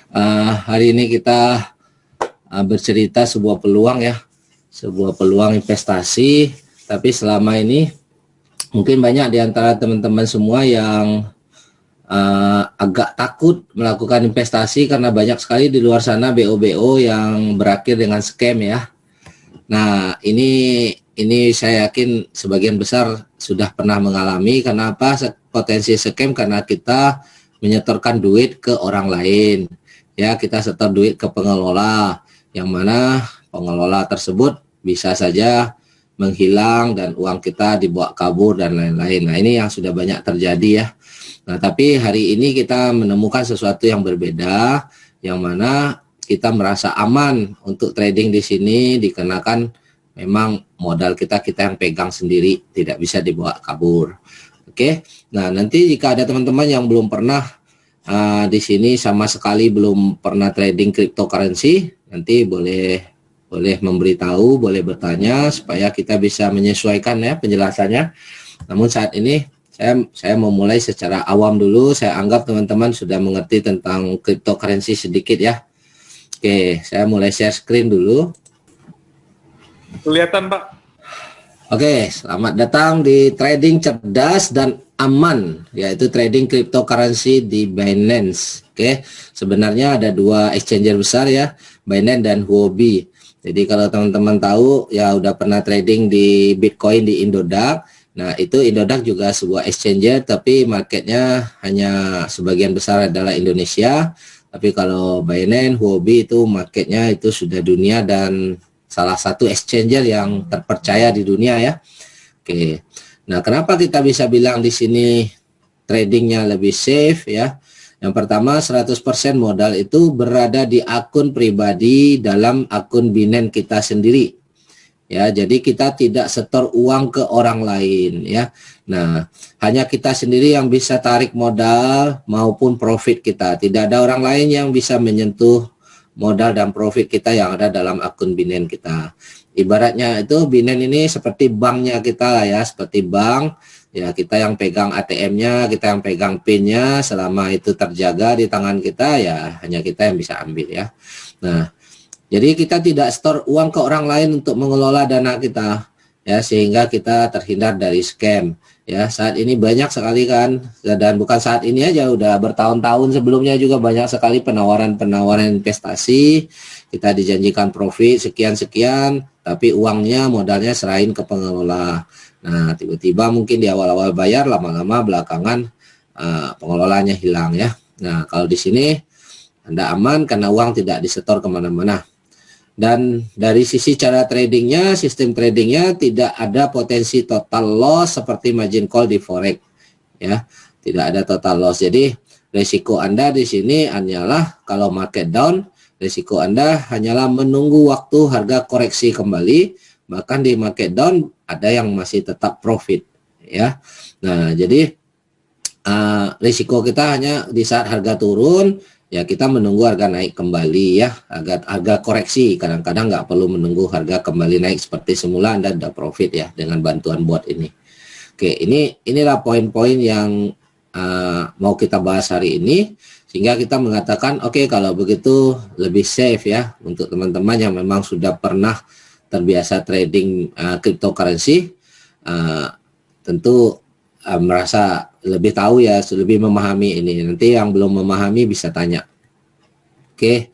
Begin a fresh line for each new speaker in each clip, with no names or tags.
Hari ini kita bercerita sebuah peluang ya, sebuah peluang investasi. Tapi selama ini mungkin banyak di antara teman-teman semua yang agak takut melakukan investasi karena banyak sekali di luar sana BO-BO yang berakhir dengan scam ya. Nah, ini saya yakin sebagian besar sudah pernah mengalami. Kenapa potensi scam? Karena kita menyetorkan duit ke orang lain. Ya, kita setor duit ke pengelola, yang mana pengelola tersebut bisa saja menghilang dan uang kita dibawa kabur dan lain-lain. Nah, ini yang sudah banyak terjadi ya. Nah, tapi hari ini kita menemukan sesuatu yang berbeda, yang mana kita merasa aman untuk trading di sini dikarenakan memang modal kita yang pegang sendiri, tidak bisa dibawa kabur. Oke. Nah, nanti jika ada teman-teman yang belum pernah di sini sama sekali belum pernah trading cryptocurrency, nanti boleh memberitahu, boleh bertanya supaya kita bisa menyesuaikan ya penjelasannya. Namun saat ini saya mau mulai secara awam dulu. Saya anggap teman-teman sudah mengerti tentang cryptocurrency sedikit ya. Oke, saya mulai share screen dulu.
Kelihatan, Pak.
Oke, selamat datang di trading cerdas dan aman, yaitu trading cryptocurrency di Binance. Oke, sebenarnya ada dua exchanger besar ya, Binance dan Huobi. Jadi kalau teman-teman tahu ya udah pernah trading di Bitcoin di Indodax. Nah, itu Indodax juga sebuah exchanger, tapi marketnya hanya sebagian besar adalah Indonesia. Tapi kalau Binance, Huobi itu marketnya itu sudah dunia dan salah satu exchanger yang terpercaya di dunia ya. Oke. Nah, kenapa kita bisa bilang di sini tradingnya lebih safe ya? Yang pertama, 100% modal itu berada di akun pribadi dalam akun Binance kita sendiri. Ya, jadi kita tidak setor uang ke orang lain ya. Nah, hanya kita sendiri yang bisa tarik modal maupun profit kita. Tidak ada orang lain yang bisa menyentuh modal dan profit kita yang ada dalam akun Binance kita. Ibaratnya itu Binance ini seperti banknya kita lah ya, seperti bank. Ya, kita yang pegang ATM-nya, kita yang pegang PIN-nya, selama itu terjaga di tangan kita ya hanya kita yang bisa ambil ya. Nah, jadi kita tidak store uang ke orang lain untuk mengelola dana kita ya, sehingga kita terhindar dari scam. Ya, saat ini banyak sekali kan, dan bukan saat ini aja, udah bertahun-tahun sebelumnya juga banyak sekali penawaran-penawaran investasi. Kita dijanjikan profit sekian-sekian, tapi uangnya, modalnya serahin ke pengelola. Nah, tiba-tiba mungkin di awal-awal bayar, lama-lama belakangan pengelolanya hilang ya. Nah, kalau di sini Anda aman karena uang tidak disetor kemana-mana. Dan dari sisi cara tradingnya, sistem tradingnya tidak ada potensi total loss seperti margin call di forex ya, tidak ada total loss. Jadi risiko Anda di sini hanyalah kalau market down, risiko Anda hanyalah menunggu waktu harga koreksi kembali. Bahkan di market down ada yang masih tetap profit ya. Nah, jadi risiko kita hanya di saat harga turun ya, kita menunggu harga naik kembali ya, harga koreksi. Kadang-kadang nggak perlu menunggu harga kembali naik seperti semula, Anda udah profit ya dengan bantuan bot ini. Oke, inilah poin-poin yang mau kita bahas hari ini, sehingga kita mengatakan oke, kalau begitu lebih safe ya untuk teman-teman yang memang sudah pernah terbiasa trading cryptocurrency, tentu merasa lebih tahu ya, lebih memahami ini. Nanti yang belum memahami bisa tanya. Oke.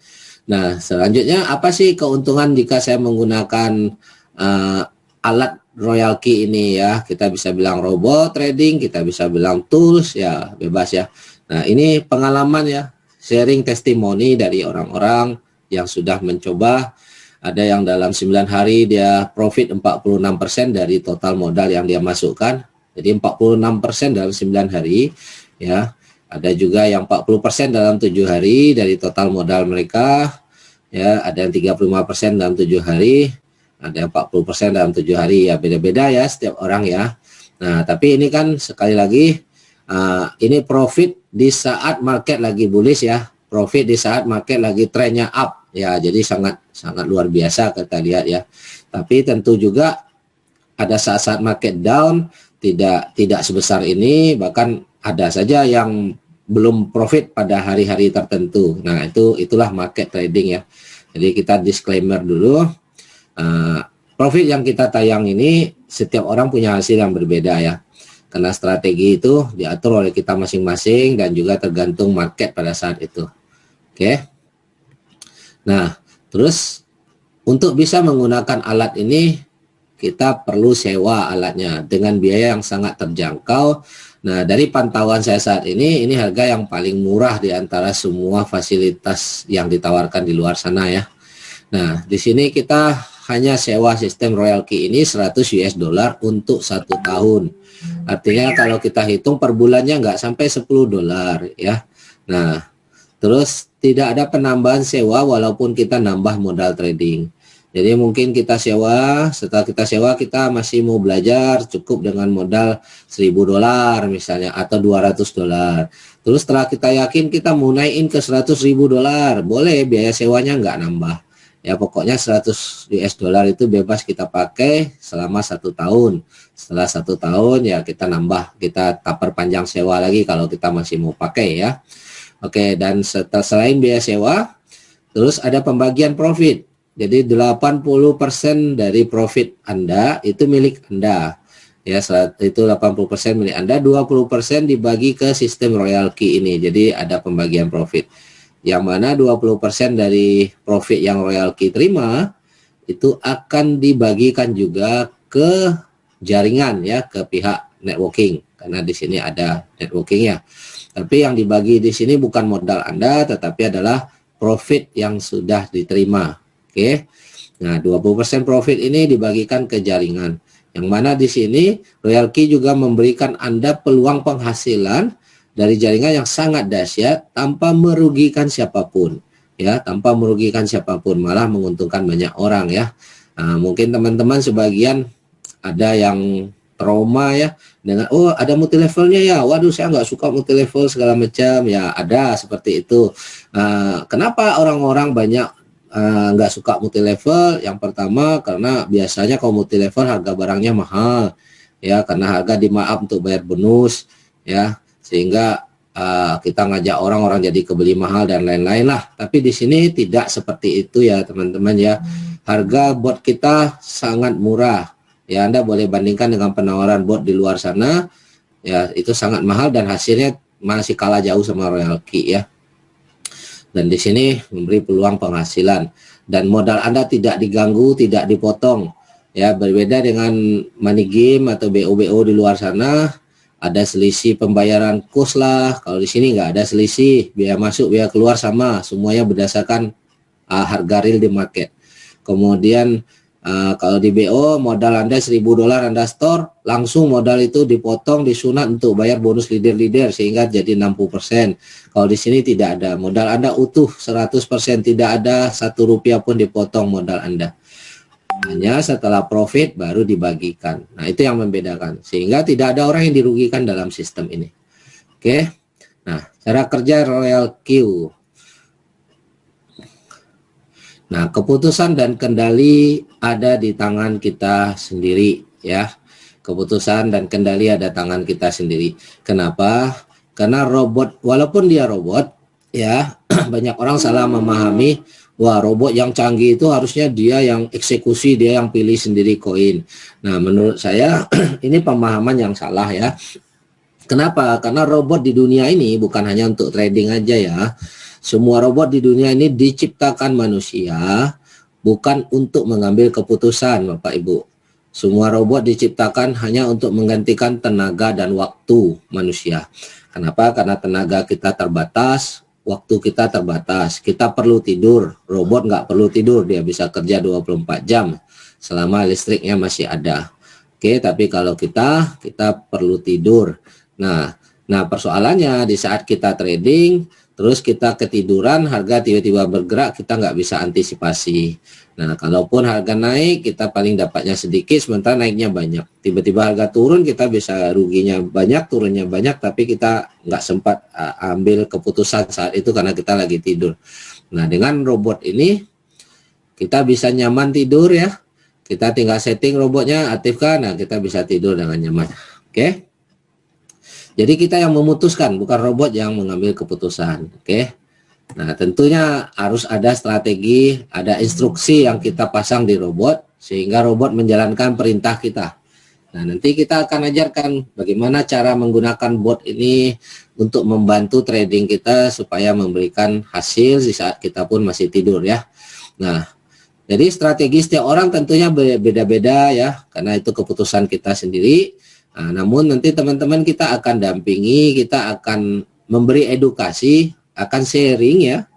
Nah, selanjutnya apa sih keuntungan jika saya menggunakan alat Royal Key ini ya? Kita bisa bilang robot trading, kita bisa bilang tools ya, bebas ya. Nah, ini pengalaman ya, sharing testimoni dari orang-orang yang sudah mencoba. Ada yang dalam 9 hari dia profit 46% dari total modal yang dia masukkan. Jadi 46% dalam 9 hari ya. Ada juga yang 40% dalam 7 hari dari total modal mereka ya. Ada yang 35% dalam 7 hari, ada yang 40% dalam 7 hari ya, beda-beda ya setiap orang ya. Nah, tapi ini kan sekali lagi ini profit di saat market lagi bullish ya. Profit di saat market lagi trennya up ya. Jadi sangat luar biasa kita lihat ya. Tapi tentu juga ada saat-saat market down tidak sebesar ini, bahkan ada saja yang belum profit pada hari-hari tertentu. Nah, itulah market trading ya. Jadi kita disclaimer dulu. Profit yang kita tayang ini setiap orang punya hasil yang berbeda ya. Karena strategi itu diatur oleh kita masing-masing dan juga tergantung market pada saat itu. Oke. Nah, terus untuk bisa menggunakan alat ini kita perlu sewa alatnya dengan biaya yang sangat terjangkau. Nah, dari pantauan saya saat ini harga yang paling murah di antara semua fasilitas yang ditawarkan di luar sana ya. Nah, di sini kita hanya sewa sistem Royal Key ini 100 US dollar untuk 1 tahun. Artinya kalau kita hitung per bulannya nggak sampai 10 dolar ya. Nah, terus tidak ada penambahan sewa walaupun kita nambah modal trading. Jadi mungkin kita sewa, setelah kita sewa kita masih mau belajar cukup dengan modal 1000 dolar misalnya atau 200 dolar. Terus setelah kita yakin kita mau naikin ke 100.000 dolar, boleh biaya sewanya nggak nambah. Ya pokoknya 100 US dollar itu bebas kita pakai selama 1 tahun. Setelah 1 tahun ya kita nambah, kita perpanjang sewa lagi kalau kita masih mau pakai ya. Oke, dan selain biaya sewa, terus ada pembagian profit. Jadi 80% dari profit Anda itu milik Anda. Ya, itu 80% milik Anda, 20% dibagi ke sistem Royal Key ini. Jadi ada pembagian profit. Yang mana 20% dari profit yang Royal Key terima itu akan dibagikan juga ke jaringan ya, ke pihak networking. Karena di sini ada networking ya. Tapi yang dibagi di sini bukan modal Anda, tetapi adalah profit yang sudah diterima. Oke. Nah, 20% profit ini dibagikan ke jaringan. Yang mana di sini Royal Key juga memberikan Anda peluang penghasilan dari jaringan yang sangat dahsyat tanpa merugikan siapapun. Ya, tanpa merugikan siapapun, malah menguntungkan banyak orang ya. Nah, mungkin teman-teman sebagian ada yang trauma ya dengan ada multi levelnya ya, waduh saya nggak suka multi level segala macam ya, ada seperti itu. Kenapa orang-orang banyak nggak suka multi level? Yang pertama karena biasanya kalau multi level harga barangnya mahal ya, karena harga di markup untuk bayar bonus ya, sehingga kita ngajak orang jadi kebeli mahal dan lain-lain lah. Tapi di sini tidak seperti itu ya teman-teman ya. Harga bot kita sangat murah. Ya, Anda boleh bandingkan dengan penawaran bot di luar sana, ya itu sangat mahal dan hasilnya masih kalah jauh sama Royal Key ya. Dan di sini memberi peluang penghasilan dan modal Anda tidak diganggu, tidak dipotong. Ya, berbeda dengan money game atau BO-BO di luar sana, ada selisih pembayaran kos lah. Kalau di sini nggak ada selisih, biaya masuk, biaya keluar sama, semuanya berdasarkan harga real di market. Kemudian kalau di BO modal Anda 1000 dolar Anda store, langsung modal itu dipotong, disunat untuk bayar bonus leader sehingga jadi 60%. Kalau di sini tidak ada, modal Anda utuh 100%, tidak ada 1 rupiah pun dipotong modal Anda. Hanya setelah profit baru dibagikan. Nah, itu yang membedakan. Sehingga tidak ada orang yang dirugikan dalam sistem ini. Oke. Nah, cara kerja Royal Key. Nah, keputusan dan kendali ada di tangan kita sendiri ya. Keputusan dan kendali ada tangan kita sendiri. Kenapa? Karena robot, walaupun dia robot ya, banyak orang salah memahami, wah robot yang canggih itu harusnya dia yang eksekusi, dia yang pilih sendiri koin. Nah, menurut saya ini pemahaman yang salah ya. Kenapa? Karena robot di dunia ini bukan hanya untuk trading aja ya. Semua robot di dunia ini diciptakan manusia, bukan untuk mengambil keputusan, Bapak Ibu. Semua robot diciptakan hanya untuk menggantikan tenaga dan waktu manusia. Kenapa? Karena tenaga kita terbatas, waktu kita terbatas. Kita perlu tidur, robot nggak perlu tidur, dia bisa kerja 24 jam selama listriknya masih ada. Oke, tapi kalau kita perlu tidur. Nah, persoalannya di saat kita trading, terus kita ketiduran, harga tiba-tiba bergerak, kita nggak bisa antisipasi. Nah, kalaupun harga naik, kita paling dapatnya sedikit, sementara naiknya banyak. Tiba-tiba harga turun, kita bisa ruginya banyak, turunnya banyak, tapi kita nggak sempat ambil keputusan saat itu karena kita lagi tidur. Nah, dengan robot ini, kita bisa nyaman tidur ya. Kita tinggal setting robotnya, aktifkan, nah kita bisa tidur dengan nyaman. Oke. Jadi kita yang memutuskan, bukan robot yang mengambil keputusan. Oke. Nah, tentunya harus ada strategi, ada instruksi yang kita pasang di robot sehingga robot menjalankan perintah kita. Nah, nanti kita akan ajarkan bagaimana cara menggunakan bot ini untuk membantu trading kita supaya memberikan hasil di saat kita pun masih tidur ya. Nah, jadi strategi setiap orang tentunya beda-beda ya, karena itu keputusan kita sendiri. Nah, namun nanti teman-teman kita akan dampingi, kita akan memberi edukasi, akan sharing ya,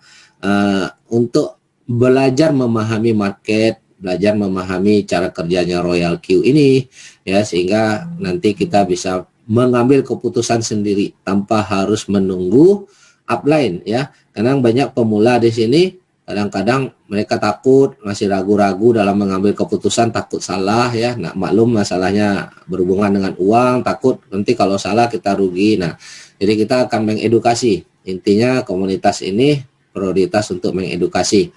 untuk belajar memahami market, belajar memahami cara kerjanya Royal Q ini ya, sehingga nanti kita bisa mengambil keputusan sendiri tanpa harus menunggu upline ya. Karena banyak pemula di sini kadang-kadang mereka takut, masih ragu-ragu dalam mengambil keputusan, takut salah ya. Nah, maklum masalahnya berhubungan dengan uang, takut nanti kalau salah kita rugi. Nah, jadi kita akan mengedukasi. Intinya komunitas ini prioritas untuk mengedukasi.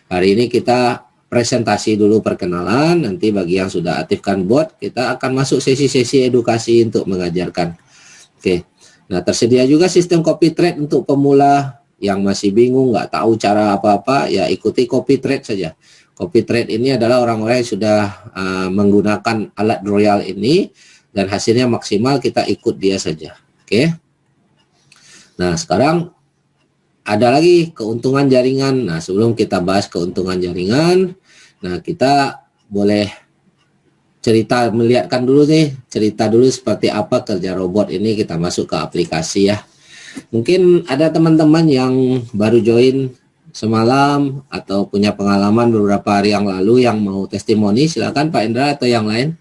Hari ini kita presentasi dulu perkenalan, nanti bagi yang sudah aktifkan bot, kita akan masuk sesi-sesi edukasi untuk mengajarkan. Oke. Nah, tersedia juga sistem copy trade untuk pemula yang masih bingung, nggak tahu cara apa-apa, ya ikuti copy trade saja. Copy trade ini adalah orang-orang yang sudah menggunakan alat Royal ini dan hasilnya maksimal, kita ikut dia saja. Oke. Nah, sekarang ada lagi keuntungan jaringan. Nah, sebelum kita bahas keuntungan jaringan, nah kita boleh melihatkan dulu nih, cerita dulu seperti apa kerja robot ini. Kita masuk ke aplikasi ya. Mungkin ada teman-teman yang baru join semalam atau punya pengalaman beberapa hari yang lalu yang mau testimoni, silakan Pak Indra atau yang lain.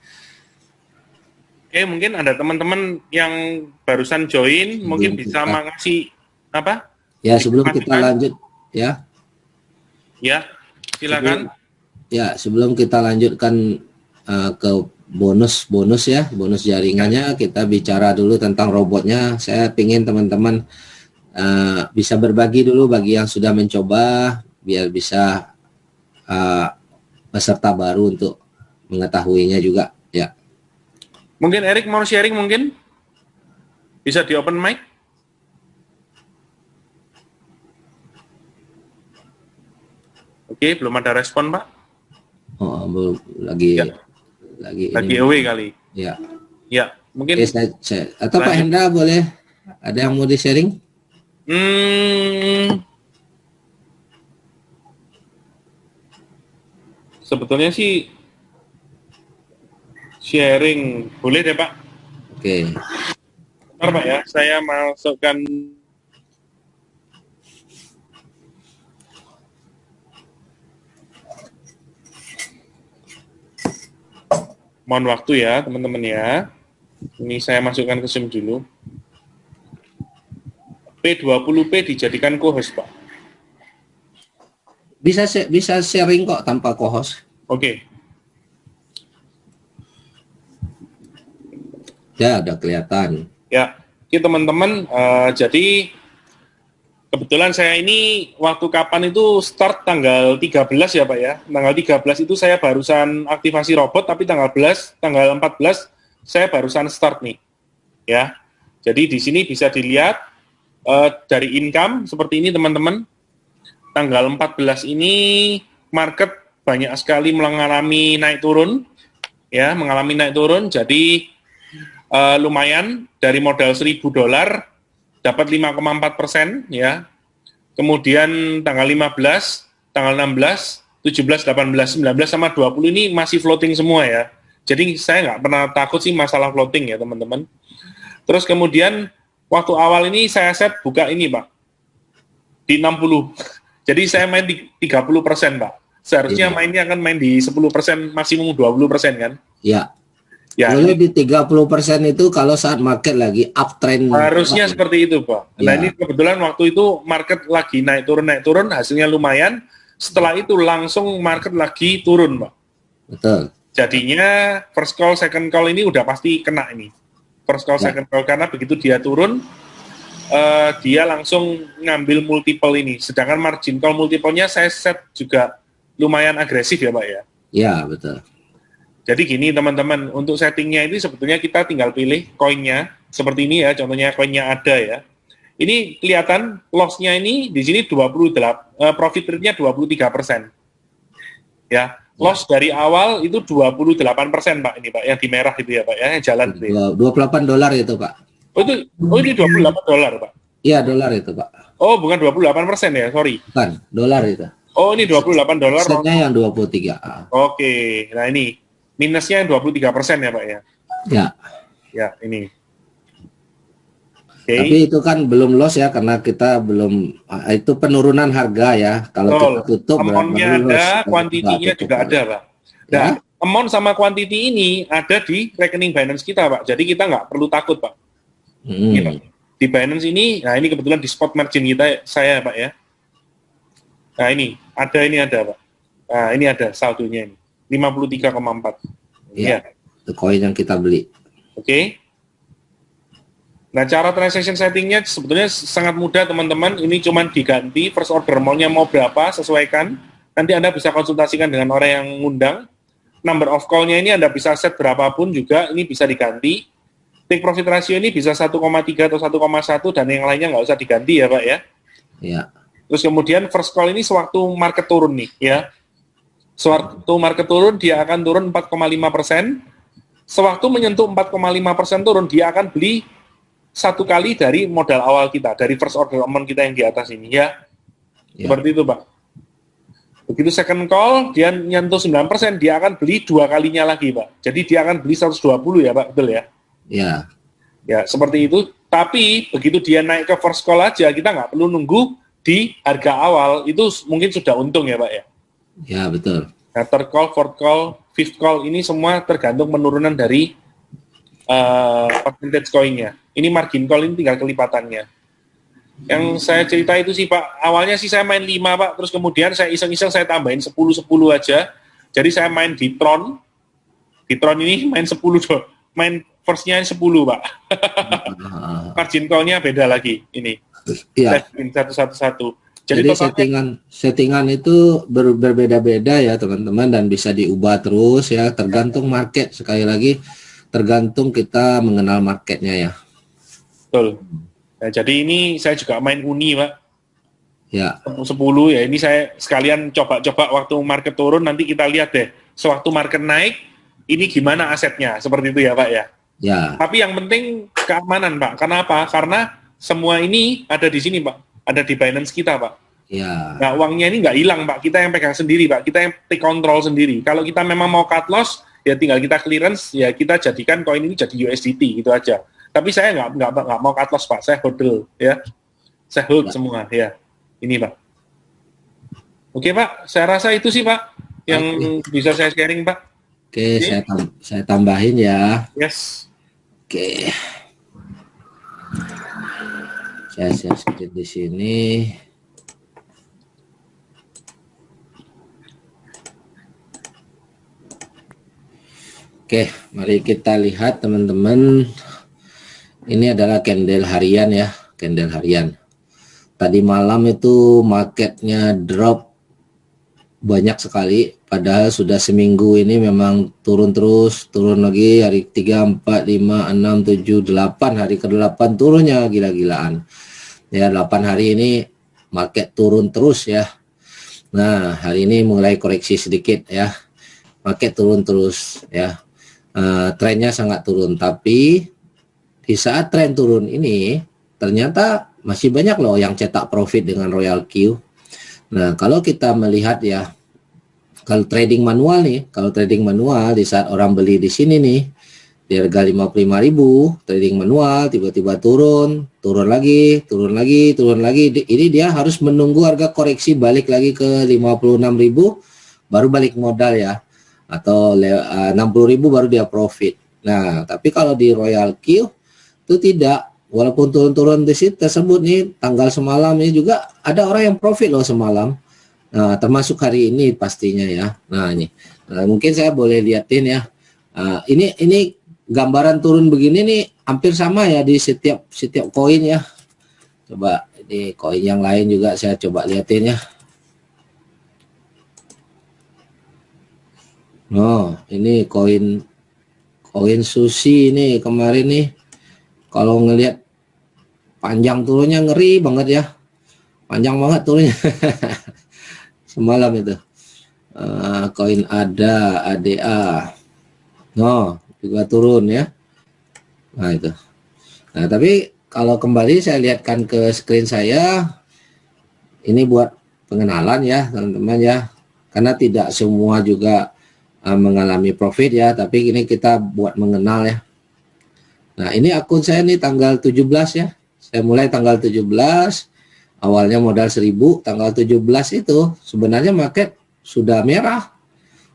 Oke, mungkin ada teman-teman yang barusan join, mungkin bisa mengasih apa?
Ya, sebelum kita lanjut ya.
Ya, silakan.
Sebelum kita lanjutkan ke bonus ya, bonus jaringannya, kita bicara dulu tentang robotnya. Saya ingin teman-teman bisa berbagi dulu bagi yang sudah mencoba, biar bisa peserta baru untuk mengetahuinya juga ya.
Mungkin Erik mau sharing, mungkin bisa di open mic. Oke, belum ada respon, Pak.
Oh, belum lagi
ya. Lagi away kali.
Ya.
Ya, mungkin.
Oke, saya atau lanjut. Pak Hendra boleh ada yang mau di-sharing?
Sebetulnya sih sharing boleh deh, Pak.
Oke.
Bentar, Pak ya, saya masukkan. Mohon waktu ya, teman-teman ya. Ini saya masukkan ke SIM dulu. P20P dijadikan co-host, Pak.
Bisa sharing kok tanpa co-host.
Oke.
Ya, udah kelihatan.
Ya, oke teman-teman. Jadi kebetulan saya ini waktu kapan itu start tanggal 13 ya Pak ya. Tanggal 13 itu saya barusan aktivasi robot, tapi tanggal 14 saya barusan start nih. Ya. Jadi di sini bisa dilihat dari income seperti ini teman-teman. Tanggal 14 ini market banyak sekali mengalami naik turun. Ya, mengalami naik turun. Jadi lumayan dari modal $1.000 dapat 5,4% ya. Kemudian tanggal 15, tanggal 16, 17, 18, 19 sama 20 ini masih floating semua ya. Jadi saya nggak pernah takut sih masalah floating ya teman-teman. Terus kemudian waktu awal ini saya set buka ini Pak di 60. Jadi saya main di 30% Pak. Seharusnya mainnya akan main di 10%, maksimum 20% kan?
Iya. Ya, lalu di 30% itu kalau saat market lagi uptrend.
Harusnya seperti itu, Pak. Ya. Nah, ini kebetulan waktu itu market lagi naik turun, hasilnya lumayan. Setelah itu langsung market lagi turun, Pak.
Betul.
Jadinya first call, second call ini udah pasti kena ini. First call, second call, karena begitu dia turun, dia langsung ngambil multiple ini. Sedangkan margin call multiple-nya saya set juga lumayan agresif ya, Pak ya?
Ya, betul.
Jadi gini teman-teman, untuk settingnya itu sebetulnya kita tinggal pilih koinnya, seperti ini ya, contohnya koinnya ada ya. Ini kelihatan loss-nya ini di sini 28, profit rate-nya 23%. Ya, loss dari awal itu 28% Pak, ini Pak, yang di merah itu ya Pak ya, yang jalan itu ya.
$28 itu Pak.
Oh ini $28 Pak.
Iya, dolar itu Pak.
Oh bukan 28% ya, sorry.
Bukan, dolar itu.
Oh ini $28.
Persennya yang 23.
Oke, nah ini minusnya yang 23% ya Pak ya.
Ya.
Ya ini.
Tapi itu kan belum loss ya, karena kita belum, itu penurunan harga ya. Kalau kita tutup
amount-nya ada, kuantitinya juga ada Pak. Nah, ya? Amount sama kuantiti ini ada di rekening Binance kita Pak. Jadi kita nggak perlu takut Pak. Gitu. Di Binance ini, nah ini kebetulan di spot margin kita saya Pak ya. Nah ini ada Pak. Nah ini ada saldonya ini 53,4.
Iya. Itu koin yang kita beli.
Oke. Nah, cara transaction settingnya sebetulnya sangat mudah, teman-teman. Ini cuma diganti first order amount-nya mau berapa, sesuaikan. Nanti Anda bisa konsultasikan dengan orang yang ngundang. Number of call-nya ini Anda bisa set berapapun juga, ini bisa diganti. Take profit ratio ini bisa 1,3 atau 1,1, dan yang lainnya nggak usah diganti ya, Pak ya.
Iya.
Terus kemudian first call ini sewaktu market turun nih, ya. Sewaktu market turun, dia akan turun 4,5%. Sewaktu menyentuh 4,5% turun, dia akan beli satu kali dari modal awal kita, dari first order amount kita yang di atas ini ya. Seperti itu Pak. Begitu second call, dia nyentuh 9%, dia akan beli 2 kalinya lagi Pak. Jadi dia akan beli 120 ya Pak, betul ya?
Iya.
Ya, seperti itu. Tapi begitu dia naik ke first call aja, kita nggak perlu nunggu di harga awal, itu mungkin sudah untung ya Pak ya?
Ya, betul.
Nah, third call, fourth call, fifth call, ini semua tergantung penurunan dari percentage coin-nya. Ini margin call, ini tinggal kelipatannya. Yang saya cerita itu sih Pak, awalnya sih saya main 5 Pak, terus kemudian saya iseng-iseng saya tambahin 10 aja. Jadi saya main di Tron. Di Tron ini main 10 doh. Main first-nya 10 Pak. Margin call-nya beda lagi ini.
Iya.
Satu-satu.
Jadi settingan itu berbeda-beda ya teman-teman, dan bisa diubah terus ya, tergantung market. Sekali lagi tergantung kita mengenal marketnya ya.
Betul. Nah, jadi ini saya juga main uni Pak.
Ya.
10 ya, ini saya sekalian coba-coba waktu market turun, nanti kita lihat deh. Sewaktu market naik, ini gimana asetnya, seperti itu ya Pak ya.
Ya.
Tapi yang penting keamanan Pak. Kenapa? Karena semua ini ada di sini Pak. Ada di Binance kita Pak.
Ya.
Nah uangnya ini nggak hilang Pak. Kita yang pegang sendiri Pak. Kita yang take control sendiri. Kalau kita memang mau cut loss, ya tinggal kita clearance, ya kita jadikan koin ini jadi USDT gitu aja. Tapi saya nggak mau cut loss Pak. Saya hold ya. Saya hold semua ya. Ini Pak. Oke Pak. Saya rasa itu sih Pak yang bisa saya sharing Pak.
Oke. Saya tambahin ya.
Yes.
Oke. Saya share sedikit di sini. Oke, mari kita lihat teman-teman. Ini adalah candle harian ya, candle harian. Tadi malam itu marketnya drop banyak sekali, padahal sudah seminggu ini memang turun terus, turun lagi, hari 3, 4, 5, 6, 7, 8, hari ke-8 turunnya gila-gilaan. Ya, 8 hari ini market turun terus ya. Nah, hari ini mulai koreksi sedikit ya. Market turun terus ya. Trennya sangat turun, tapi di saat tren turun ini ternyata masih banyak loh yang cetak profit dengan Royal Q. Nah, kalau kita melihat ya, kalau trading manual nih, di saat orang beli di sini nih di harga 55.000, trading manual tiba-tiba turun lagi, ini dia harus menunggu harga koreksi balik lagi ke 56.000 baru balik modal ya, atau 60.000 baru dia profit. Nah, tapi kalau di Royal Q itu tidak, walaupun turun-turun di situ tersebut nih, tanggal semalam ini juga ada orang yang profit loh semalam. Nah, termasuk hari ini pastinya ya. Nah, ini mungkin saya boleh liatin ya. Ini gambaran turun begini nih hampir sama ya di setiap koin ya. Coba di koin yang lain juga saya coba liatin ya. Oh, ini koin sushi ini kemarin nih Kalau ngelihat panjang turunnya ngeri banget ya. Panjang banget turunnya. Semalam itu. Koin ADA. No, juga turun ya. Nah itu. Nah tapi kalau kembali saya lihatkan ke screen saya, ini buat pengenalan ya teman-teman ya. Karena tidak semua juga mengalami profit ya, tapi ini kita buat mengenal ya. Nah ini akun saya nih tanggal 17 ya. Saya mulai tanggal 17, awalnya modal 1000, tanggal 17 itu sebenarnya market sudah merah.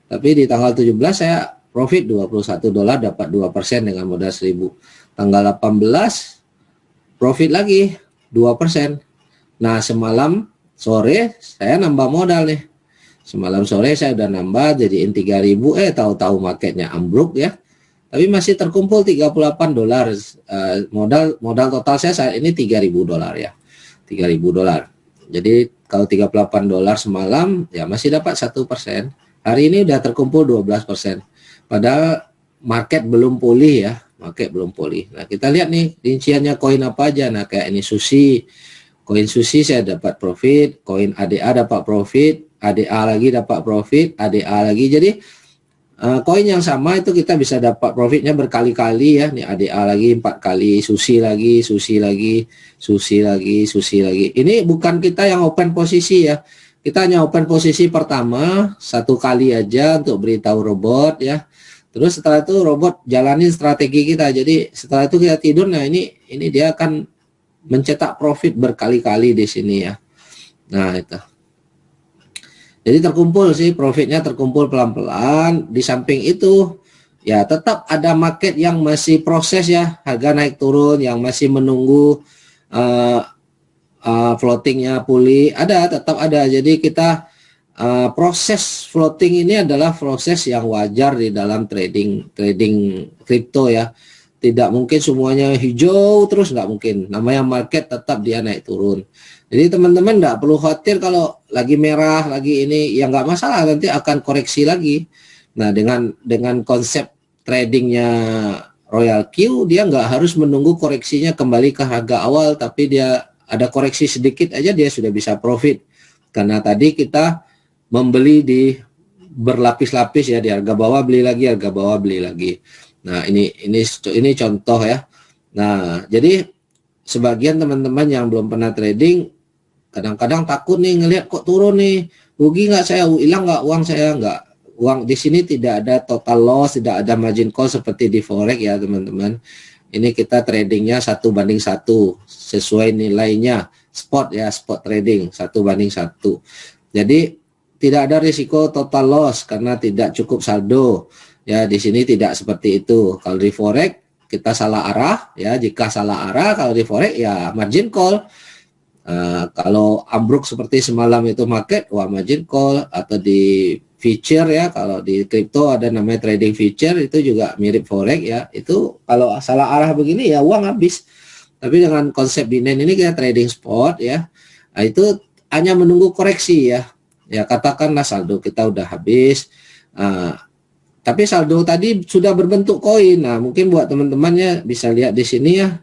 Tapi di tanggal 17 saya profit $21 dapat 2% dengan modal 1000. Tanggal 18 profit lagi 2%. Nah, semalam sore saya nambah modal nih. Semalam sore saya udah nambah jadiin 3000, tahu-tahu marketnya ambruk ya. Tapi masih terkumpul $38. Modal total saya saat ini $3000 ya. $3000. Jadi kalau $38 semalam ya masih dapat 1%. Hari ini udah terkumpul 12%. Padahal market belum pulih ya. Market belum pulih. Nah, kita lihat nih rinciannya koin apa aja. Nah, kayak ini Sushi. Koin Sushi saya dapat profit, koin ADA dapat profit, ADA lagi dapat profit, ADA lagi. Jadi koin yang sama itu kita bisa dapat profitnya berkali-kali ya. Nih ADA lagi 4 kali, Sushi lagi, Sushi lagi, Sushi lagi, Sushi lagi. Ini bukan kita yang open posisi ya. Kita hanya open posisi pertama 1 kali aja untuk beritahu robot ya. Terus setelah itu robot jalanin strategi kita. Jadi setelah itu kita tidur. Nah ini dia akan mencetak profit berkali-kali di sini ya. Nah itu. Jadi terkumpul sih profitnya, terkumpul pelan-pelan. Di samping itu ya tetap ada market yang masih proses ya, harga naik turun, yang masih menunggu floatingnya pulih, tetap ada. Jadi kita proses floating ini adalah proses yang wajar di dalam trading kripto ya. Tidak mungkin semuanya hijau terus, nggak mungkin. Namanya market tetap dia naik turun. Jadi teman-teman nggak perlu khawatir kalau lagi merah, lagi ini, ya nggak masalah, nanti akan koreksi lagi. Nah dengan konsep tradingnya Royal Q, dia nggak harus menunggu koreksinya kembali ke harga awal, tapi dia ada koreksi sedikit aja dia sudah bisa profit. Karena tadi kita membeli di berlapis-lapis ya, di harga bawah beli lagi, harga bawah beli lagi. Nah ini contoh ya. Nah jadi sebagian teman-teman yang belum pernah trading kadang-kadang takut nih ngelihat kok turun nih, rugi nggak saya, hilang nggak uang saya? Nggak, uang di sini tidak ada total loss, tidak ada margin call seperti di forex ya teman-teman. Ini kita tradingnya 1:1 sesuai nilainya, spot ya, spot trading 1:1. Jadi tidak ada risiko total loss karena tidak cukup saldo. Ya di sini tidak seperti itu. Kalau di forex kita salah arah ya, jika salah arah kalau di forex ya margin call. Kalau ambruk seperti semalam itu market, wah margin call. Atau di future ya, kalau di crypto ada namanya trading future, itu juga mirip forex ya. Itu kalau salah arah begini ya uang habis. Tapi dengan konsep Binance ini kita trading spot ya, nah, itu hanya menunggu koreksi ya. Ya katakanlah saldo kita udah habis, tapi saldo tadi sudah berbentuk koin. Nah mungkin buat teman-temannya bisa lihat di sini ya.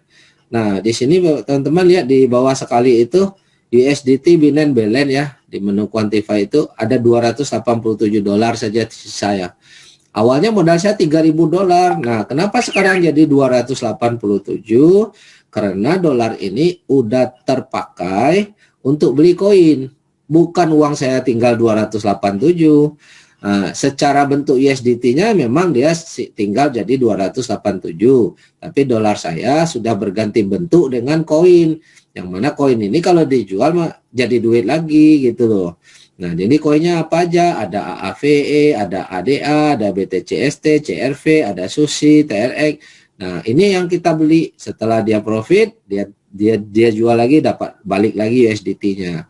Nah di sini teman-teman lihat di bawah sekali itu USDT Binance Balance ya, di menu quantify itu ada $287 saja sisa ya. Awalnya modal saya $3.000. Nah kenapa sekarang jadi 287? Karena dolar ini udah terpakai untuk beli koin, bukan uang saya tinggal 287. Secara bentuk USDT-nya memang dia tinggal jadi 287, tapi dolar saya sudah berganti bentuk dengan koin, yang mana koin ini kalau dijual mah jadi duit lagi gitu loh. Nah jadi koinnya apa aja, ada AAVE, ada ADA, ada BTCST, CRV, ada Sushi, TRX. Nah ini yang kita beli, setelah dia profit dia jual lagi, dapat balik lagi USDT-nya.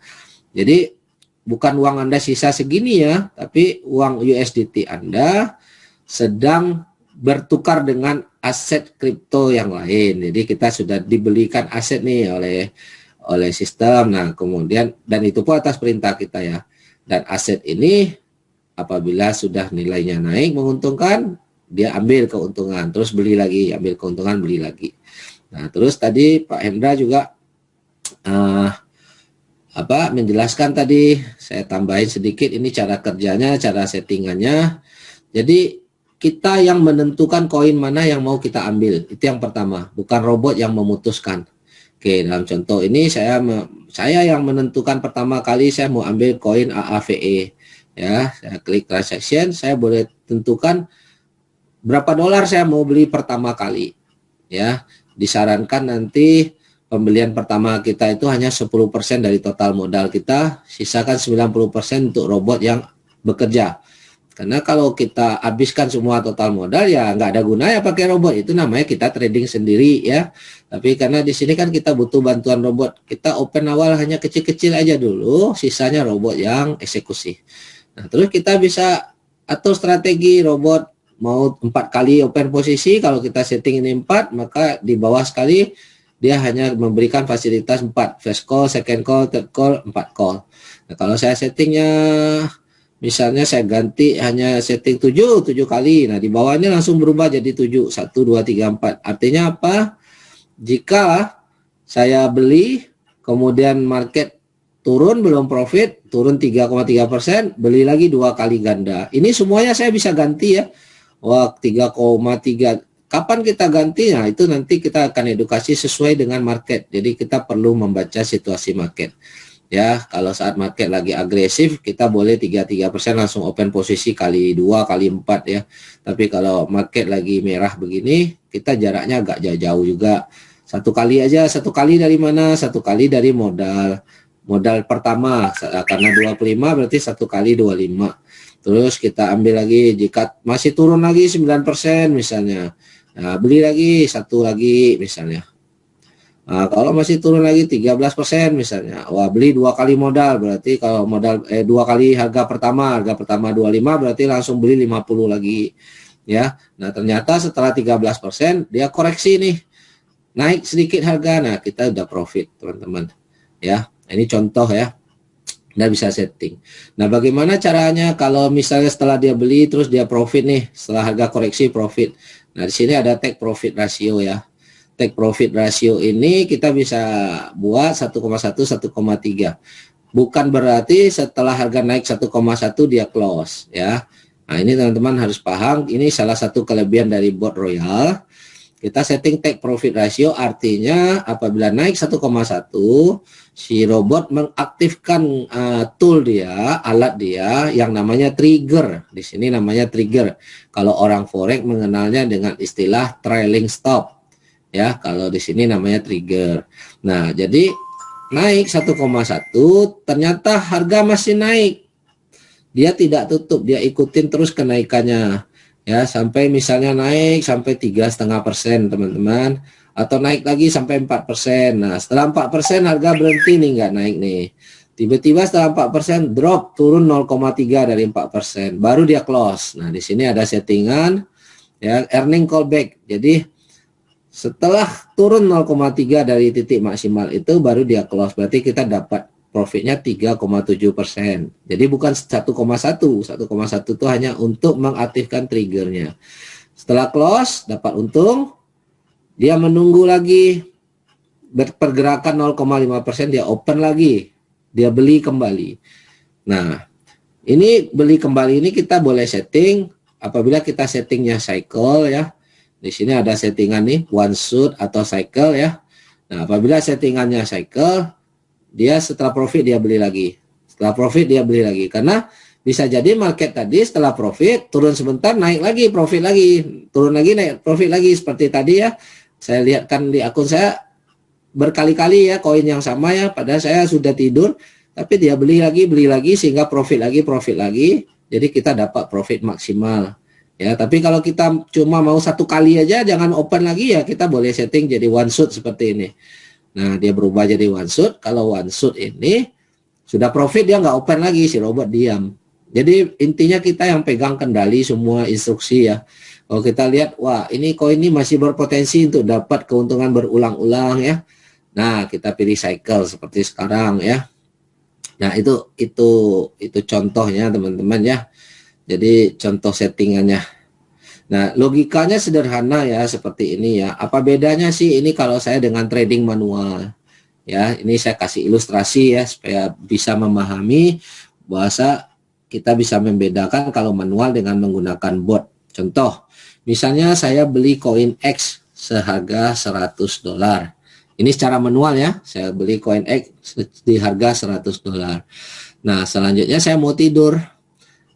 Jadi bukan uang Anda sisa segini ya, tapi uang USDT Anda sedang bertukar dengan aset kripto yang lain. Jadi kita sudah dibelikan aset nih oleh sistem. Nah kemudian, dan itu pun atas perintah kita ya. Dan aset ini apabila sudah nilainya naik menguntungkan, dia ambil keuntungan, terus beli lagi, ambil keuntungan, beli lagi. Nah, terus tadi Pak Hendra juga menjelaskan tadi, saya tambahin sedikit ini cara kerjanya, cara settingannya. Jadi kita yang menentukan koin mana yang mau kita ambil, itu yang pertama, bukan robot yang memutuskan. Oke, dalam contoh ini saya yang menentukan pertama kali saya mau ambil koin AAVE. Ya, saya klik transaction, saya boleh tentukan berapa dolar saya mau beli pertama kali. Ya, disarankan nanti pembelian pertama kita itu hanya 10% dari total modal kita, sisakan 90% untuk robot yang bekerja. Karena kalau kita habiskan semua total modal ya nggak ada gunanya pakai robot, itu namanya kita trading sendiri ya. Tapi karena di sini kan kita butuh bantuan robot, kita open awal hanya kecil-kecil aja dulu, sisanya robot yang eksekusi. Nah, terus kita bisa atur strategi robot mau 4 kali open posisi, kalau kita setting ini 4, maka di bawah sekali dia hanya memberikan fasilitas 4, first call, second call, third call, 4 call. Nah, kalau saya settingnya misalnya saya ganti hanya setting 7 kali. Nah, di bawah ini langsung berubah jadi 7, 1, 2, 3, 4. Artinya apa? Jika saya beli, kemudian market turun belum profit, turun 3,3%, beli lagi 2 kali ganda. Ini semuanya saya bisa ganti ya. Wah, 3,3. Kapan kita ganti? Nah, itu nanti kita akan edukasi sesuai dengan market. Jadi kita perlu membaca situasi market. Ya, kalau saat market lagi agresif, kita boleh 33% langsung open posisi kali 2, kali 4 ya. Tapi kalau market lagi merah begini, kita jaraknya agak jauh juga. 1 kali aja, 1 kali dari mana? 1 kali dari modal pertama, karena 25 berarti 1 kali 25. Terus kita ambil lagi, jika masih turun lagi 9% misalnya. Nah, beli lagi 1 lagi misalnya. Nah, kalau masih turun lagi 13% misalnya, wah beli 2 kali modal, berarti kalau modal 2 kali harga pertama 25, berarti langsung beli 50 lagi ya. Nah, ternyata setelah 13% dia koreksi nih, naik sedikit harga. Nah, kita udah profit teman-teman ya. Ini contoh ya, Anda bisa setting. Nah, bagaimana caranya kalau misalnya setelah dia beli terus dia profit nih, setelah harga koreksi profit. Nah, di sini ada take profit ratio ya. Take profit ratio ini kita bisa buat 1,1, 1,3. Bukan berarti setelah harga naik 1,1 dia close ya. Nah, ini teman-teman harus paham, ini salah satu kelebihan dari bot Royal. Kita setting take profit ratio, artinya apabila naik 1,1, si robot mengaktifkan tool dia, alat dia yang namanya trigger. Di sini namanya trigger. Kalau orang forex mengenalnya dengan istilah trailing stop. Ya, kalau di sini namanya trigger. Nah, jadi naik 1,1, ternyata harga masih naik. Dia tidak tutup, dia ikutin terus kenaikannya. Ya, sampai misalnya naik sampai 3,5% teman-teman, atau naik lagi sampai 4%. Nah, setelah 4% harga berhenti nih, nggak naik nih. Tiba-tiba setelah 4% drop, turun 0,3 dari 4%, baru dia close. Nah, di sini ada settingan ya, earning callback. Jadi setelah turun 0,3 dari titik maksimal itu baru dia close, berarti kita dapat profitnya 3,7%. Jadi bukan 1,1. 1,1 itu hanya untuk mengaktifkan triggernya. Setelah close dapat untung, dia menunggu lagi pergerakan 0,5%, dia open lagi, dia beli kembali. Nah, ini beli kembali ini kita boleh setting apabila kita settingnya cycle ya. Di sini ada settingan nih, one shot atau cycle ya. Nah, apabila settingannya cycle, dia setelah profit dia beli lagi. Setelah profit dia beli lagi. Karena bisa jadi market tadi setelah profit, turun sebentar, naik lagi, profit lagi. Turun lagi, naik, profit lagi. Seperti tadi ya, saya lihat kan di akun saya berkali-kali ya, koin yang sama ya. Padahal saya sudah tidur, tapi dia beli lagi, sehingga profit lagi. Jadi kita dapat profit maksimal. Ya, tapi kalau kita cuma mau 1 kali aja, jangan open lagi ya, kita boleh setting jadi one shot seperti ini. Nah, dia berubah jadi one shot. Kalau one shot ini sudah profit, dia nggak open lagi, si robot diam. Jadi intinya kita yang pegang kendali semua instruksi ya. Kalau kita lihat, wah ini koin ini masih berpotensi untuk dapat keuntungan berulang-ulang ya. Nah, kita pilih cycle seperti sekarang ya. Nah, itu contohnya teman-teman ya. Jadi contoh settingannya. Nah, logikanya sederhana ya, seperti ini ya. Apa bedanya sih ini kalau saya dengan trading manual? Ya, ini saya kasih ilustrasi ya supaya bisa memahami bahasa kita bisa membedakan kalau manual dengan menggunakan bot. Contoh, misalnya saya beli koin X seharga $100. Ini secara manual ya, saya beli koin X di harga $100. Nah, selanjutnya saya mau tidur.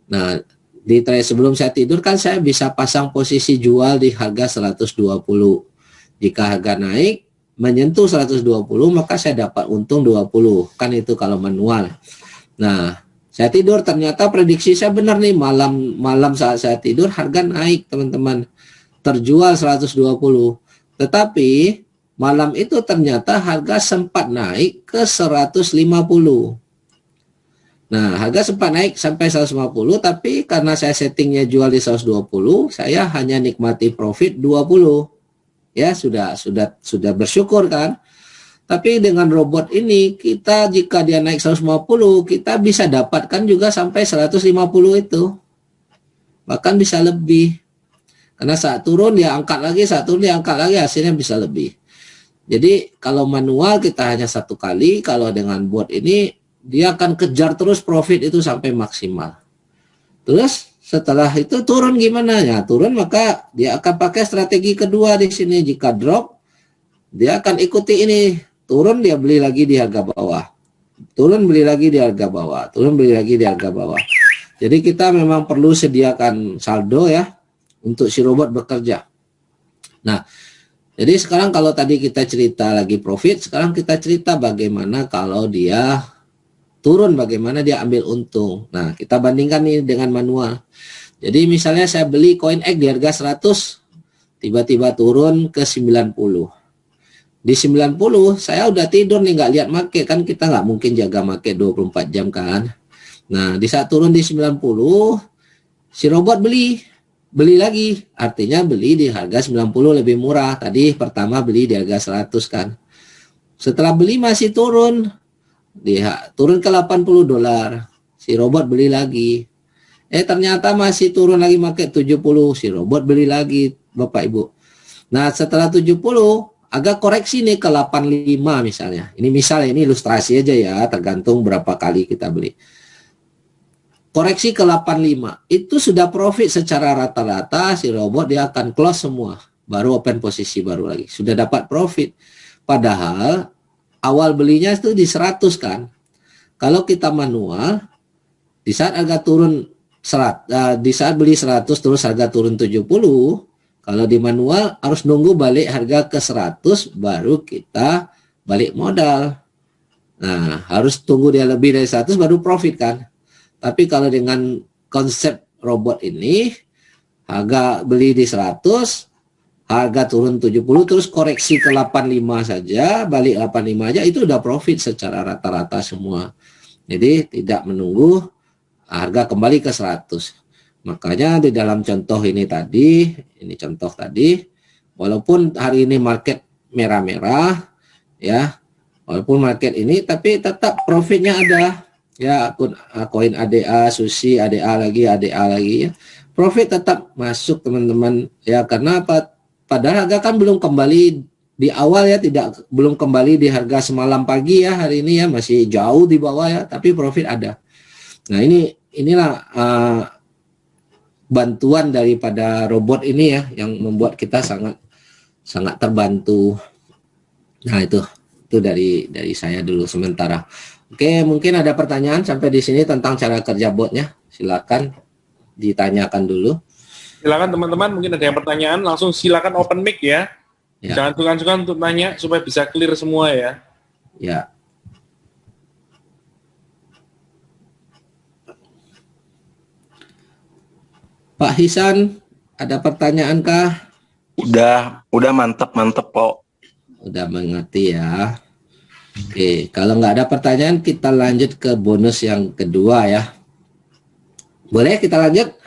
Nah, di trade sebelum saya tidur kan saya bisa pasang posisi jual di harga 120. Jika harga naik menyentuh 120 maka saya dapat untung 20. Kan itu kalau manual. Nah, saya tidur ternyata prediksi saya benar nih, malam saat saya tidur harga naik, teman-teman. Terjual 120. Tetapi malam itu ternyata harga sempat naik ke 150. Nah, harga sempat naik sampai 150, tapi karena saya settingnya jual di 120, saya hanya nikmati profit 20. Ya, sudah bersyukur kan? Tapi dengan robot ini, kita jika dia naik 150, kita bisa dapatkan juga sampai 150 itu. Bahkan bisa lebih. Karena saat turun dia angkat lagi, saat turun dia angkat lagi, hasilnya bisa lebih. Jadi kalau manual kita hanya satu kali, kalau dengan bot ini dia akan kejar terus profit itu sampai maksimal. Terus setelah itu turun gimana ya? Turun maka dia akan pakai strategi kedua di sini. Jika drop, dia akan ikuti ini. Turun dia beli lagi di harga bawah. Turun beli lagi di harga bawah. Turun beli lagi di harga bawah. Jadi kita memang perlu sediakan saldo ya untuk si robot bekerja. Nah, jadi sekarang kalau tadi kita cerita lagi profit, sekarang kita cerita bagaimana kalau dia turun, bagaimana dia ambil untung. Nah, kita bandingkan nih dengan manual. Jadi misalnya saya beli koin X di harga 100, tiba-tiba turun ke 90. Di 90 saya udah tidur nih, nggak lihat market, kan kita nggak mungkin jaga market 24 jam kan. Nah, di saat turun di 90, si robot beli lagi, artinya beli di harga 90 lebih murah. Tadi pertama beli di harga 100 kan. Setelah beli masih turun, dia turun ke $80, si robot beli lagi. Ternyata masih turun lagi market 70, si robot beli lagi, Bapak Ibu. Nah, setelah 70 agak koreksi nih ke 85 misalnya. Ini misalnya, ini ilustrasi aja ya, tergantung berapa kali kita beli. Koreksi ke 85, itu sudah profit secara rata-rata, si robot dia akan close semua, baru open posisi baru lagi. Sudah dapat profit. Padahal awal belinya itu di 100 kan. Kalau kita manual, di saat harga turun di saat beli 100 terus harga turun 70, kalau di manual harus nunggu balik harga ke 100 baru kita balik modal. Nah, harus tunggu dia lebih dari 100 baru profit kan. Tapi kalau dengan konsep robot ini, harga beli di 100, harga turun 70 terus koreksi ke 85 saja, balik 85 aja, itu udah profit secara rata-rata semua. Jadi tidak menunggu harga kembali ke 100. Makanya di dalam contoh ini tadi, walaupun hari ini market merah-merah, ya, walaupun market ini, tapi tetap profitnya ada, ya, koin ADA, Sushi, ADA lagi, ya, profit tetap masuk teman-teman, ya, karena apa? Padahal harga kan belum kembali di awal ya, belum kembali di harga semalam pagi ya, hari ini ya masih jauh di bawah ya, tapi profit ada. Nah, inilah bantuan daripada robot ini ya yang membuat kita sangat terbantu. Nah, itu dari saya dulu sementara. Oke, mungkin ada pertanyaan sampai di sini tentang cara kerja botnya. Silakan ditanyakan dulu.
Silakan teman-teman, mungkin ada yang pertanyaan, langsung silakan open mic ya. Jangan sungkan-sungkan untuk tanya supaya bisa clear semua ya.
Ya. Pak Hisan, ada pertanyaan kah?
Udah mantep Pak.
Udah mengerti ya. Oke, kalau nggak ada pertanyaan kita lanjut ke bonus yang kedua ya. Boleh kita lanjut?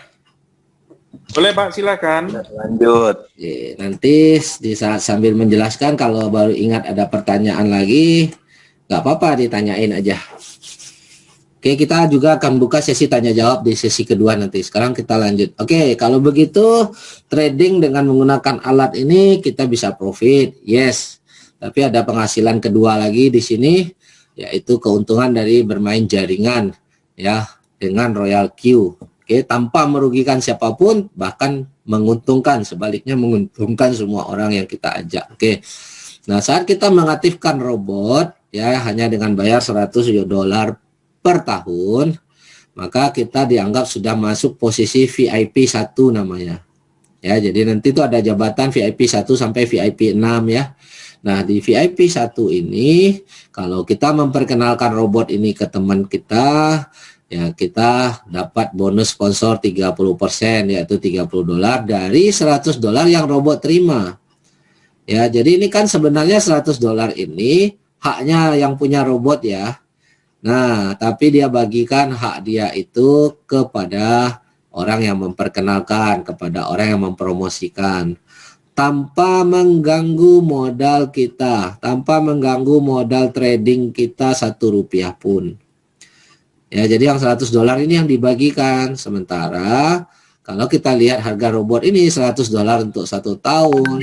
Boleh Pak, silakan.
Lanjut.
Oke, nanti di saat sambil menjelaskan kalau baru ingat ada pertanyaan lagi, nggak apa-apa ditanyain aja. Oke, kita juga akan buka sesi tanya jawab di sesi kedua nanti. Sekarang kita lanjut. Oke, kalau begitu trading dengan menggunakan alat ini kita bisa profit. Yes. Tapi ada penghasilan kedua lagi di sini, yaitu keuntungan dari bermain jaringan ya dengan Royal Q. Oke, tanpa merugikan siapapun, bahkan menguntungkan, sebaliknya menguntungkan semua orang yang kita ajak. Oke. Nah, saat kita mengaktifkan robot ya hanya dengan bayar 100 dolar per tahun, maka kita dianggap sudah masuk posisi VIP 1 namanya. Ya, jadi nanti itu ada jabatan VIP 1 sampai VIP 6 ya. Nah, di VIP 1 ini kalau kita memperkenalkan robot ini ke teman kita, ya kita dapat bonus sponsor 30%, yaitu 30 dolar dari 100 dolar yang robot terima. Ya, jadi ini kan sebenarnya 100 dolar ini haknya yang punya robot ya. Nah, tapi dia bagikan hak dia itu kepada orang yang memperkenalkan, kepada orang yang mempromosikan, tanpa mengganggu modal kita, tanpa mengganggu modal trading kita 1 rupiah pun. Ya, jadi yang 100 dolar ini yang dibagikan. Sementara kalau kita lihat harga robot ini 100 dolar untuk 1 tahun,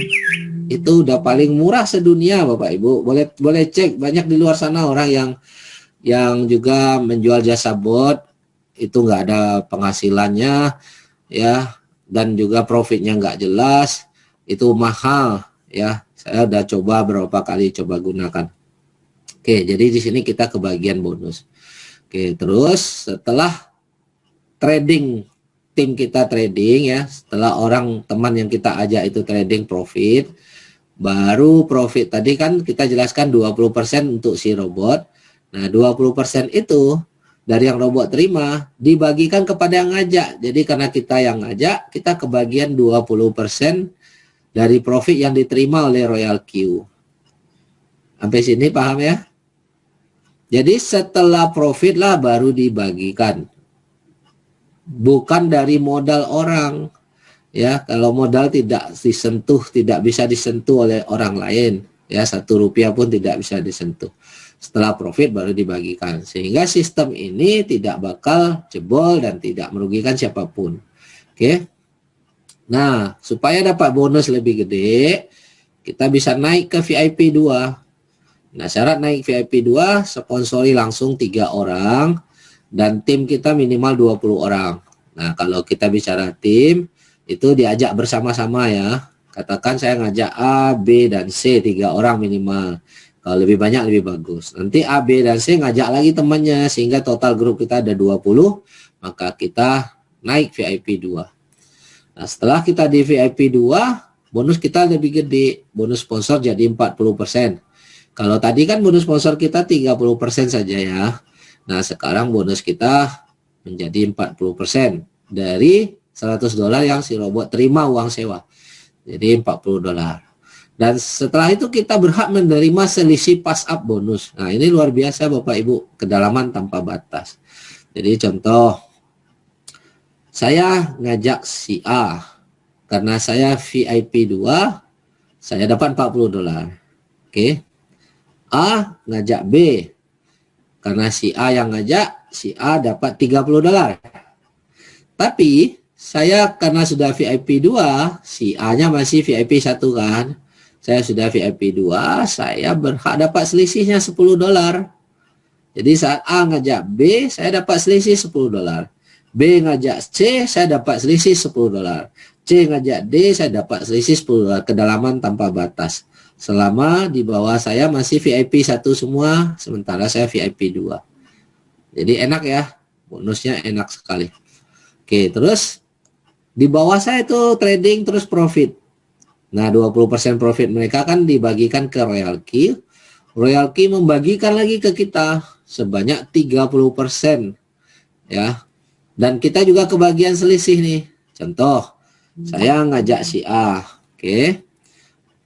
itu udah paling murah sedunia Bapak Ibu. Boleh cek, banyak di luar sana orang yang juga menjual jasa bot itu nggak ada penghasilannya ya, dan juga profitnya nggak jelas, itu mahal ya. Saya udah coba berapa kali coba gunakan. Oke, jadi di sini kita kebagian bonus. Oke, terus setelah trading, tim kita trading ya, setelah orang teman yang kita ajak itu trading profit, baru profit tadi kan kita jelaskan 20% untuk si robot. Nah, 20% itu dari yang robot terima dibagikan kepada yang ngajak. Jadi karena kita yang ngajak, kita kebagian 20% dari profit yang diterima oleh Royal Q. Sampai sini paham ya? Jadi setelah profit lah baru dibagikan. Bukan dari modal orang. Ya, kalau modal tidak disentuh, tidak bisa disentuh oleh orang lain. Ya, 1 rupiah pun tidak bisa disentuh. Setelah profit baru dibagikan, sehingga sistem ini tidak bakal jebol dan tidak merugikan siapapun. Oke. Nah, supaya dapat bonus lebih gede, kita bisa naik ke VIP 2. Nah, syarat naik VIP 2 sponsori langsung 3 orang dan tim kita minimal 20 orang. Nah, kalau kita bicara tim itu diajak bersama-sama ya. Katakan saya ngajak A, B, dan C 3 orang minimal. Kalau lebih banyak lebih bagus. Nanti A, B, dan C ngajak lagi temannya sehingga total grup kita ada 20, maka kita naik VIP 2. Nah, setelah kita di VIP 2, bonus kita lebih gede. Bonus sponsor jadi 40%. Kalau tadi kan bonus sponsor kita 30% saja ya. Nah, sekarang bonus kita menjadi 40% dari 100 dolar yang si robot terima uang sewa. Jadi 40 dolar. Dan setelah itu kita berhak menerima selisih pass up bonus. Nah, ini luar biasa Bapak Ibu, kedalaman tanpa batas. Jadi contoh, saya ngajak si A, karena saya VIP 2, saya dapat 40 dolar. Oke. A ngajak B, karena si A yang ngajak, si A dapat 30 dolar. Tapi saya karena sudah VIP 2, si A-nya masih VIP 1 kan. Saya sudah VIP 2, saya berhak dapat selisihnya 10 dolar. Jadi saat A ngajak B, saya dapat selisih 10 dolar. B ngajak C, saya dapat selisih 10 dolar. C ngajak D, saya dapat selisih 10 dolar. Kedalaman tanpa batas. Selama di bawah saya masih VIP 1 semua, sementara saya VIP 2. Jadi enak ya, bonusnya enak sekali. Oke, terus di bawah saya itu trading terus profit. Nah, 20% profit mereka kan dibagikan ke Royal Q. Royal Q membagikan lagi ke kita sebanyak 30%. Ya. Dan kita juga kebagian selisih nih. Contoh, saya ngajak si A. Oke.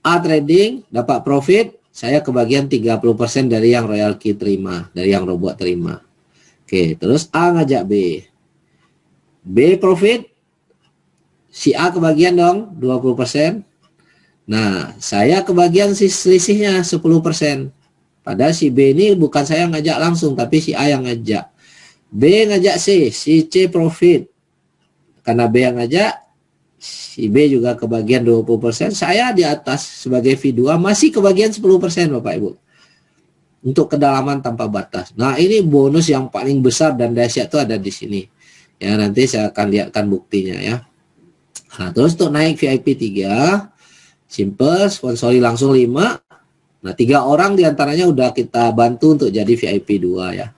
A trading dapat profit, saya kebagian 30% dari yang Royal Q terima, dari yang robot terima. Oke, terus A ngajak B. B profit, si A kebagian dong 20%. Nah, saya kebagian selisihnya 10%. Padahal si B ini bukan saya ngajak langsung, tapi si A yang ngajak. B ngajak si C profit. Karena B yang ngajak, si B juga kebagian 20%, saya di atas sebagai V2 masih kebagian 10% Bapak Ibu. Untuk kedalaman tanpa batas. Nah, ini bonus yang paling besar dan dahsyat itu ada di sini. Ya, nanti saya akan lihatkan buktinya ya. Nah, terus untuk naik VIP 3, simple, sponsori langsung 5. Nah, 3 orang diantaranya udah kita bantu untuk jadi VIP 2 ya.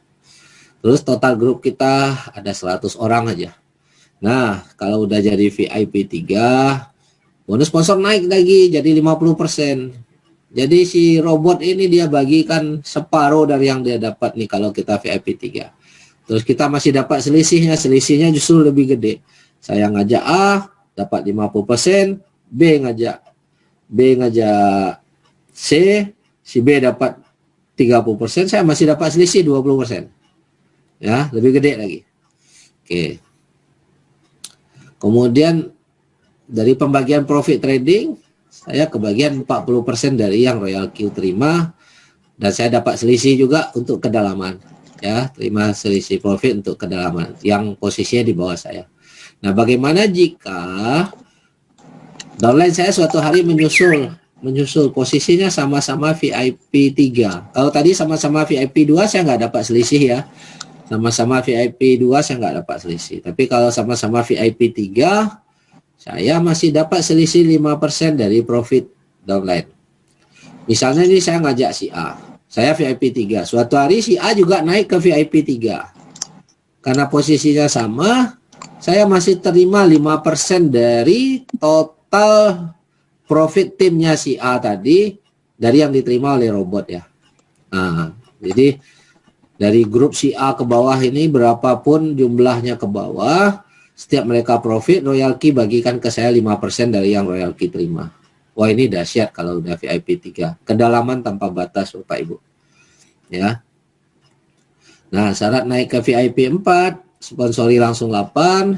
Terus total grup kita ada 100 orang aja. Nah, kalau udah jadi VIP 3, bonus sponsor naik lagi jadi 50%. Jadi si robot ini dia bagikan separuh dari yang dia dapat nih kalau kita VIP 3. Terus kita masih dapat selisihnya justru lebih gede. Saya ngajak A, dapat 50%, B ngajak C, si B dapat 30%, saya masih dapat selisih 20%. Ya, lebih gede lagi. Oke. Kemudian dari pembagian profit trading, saya kebagian 40% dari yang Royal Q terima, dan saya dapat selisih juga untuk kedalaman. Ya, terima selisih profit untuk kedalaman yang posisinya di bawah saya. Nah, bagaimana jika downline saya suatu hari menyusul posisinya sama-sama VIP 3. Kalau tadi sama-sama VIP 2 saya nggak dapat selisih ya. Sama-sama VIP 2 saya nggak dapat selisih. Tapi kalau sama-sama VIP 3, saya masih dapat selisih 5% dari profit downline. Misalnya ini saya ngajak si A. Saya VIP 3. Suatu hari si A juga naik ke VIP 3. Karena posisinya sama, saya masih terima 5% dari total profit timnya si A tadi dari yang diterima oleh robot ya. Nah, jadi dari grup si A ke bawah ini berapapun jumlahnya ke bawah, setiap mereka profit, Royal Key bagikan ke saya 5% dari yang Royal Key terima. Wah, ini dahsyat kalau udah VIP 3. Kedalaman tanpa batas Bapak Ibu. Ya. Nah, syarat naik ke VIP 4, sponsori langsung 8,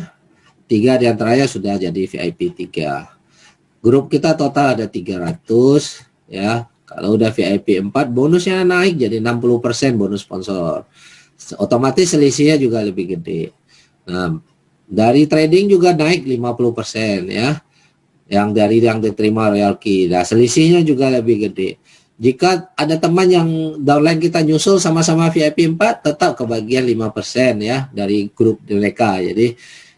3 diantaranya sudah jadi VIP 3. Grup kita total ada 300 ya. Kalau udah VIP 4 bonusnya naik jadi 60% bonus sponsor. Otomatis selisihnya juga lebih gede. Nah, dari trading juga naik 50% ya. Yang dari yang diterima Royal Key. Nah, selisihnya juga lebih gede. Jika ada teman yang downline kita nyusul sama-sama VIP 4 tetap kebagian 5% ya dari grup mereka. Jadi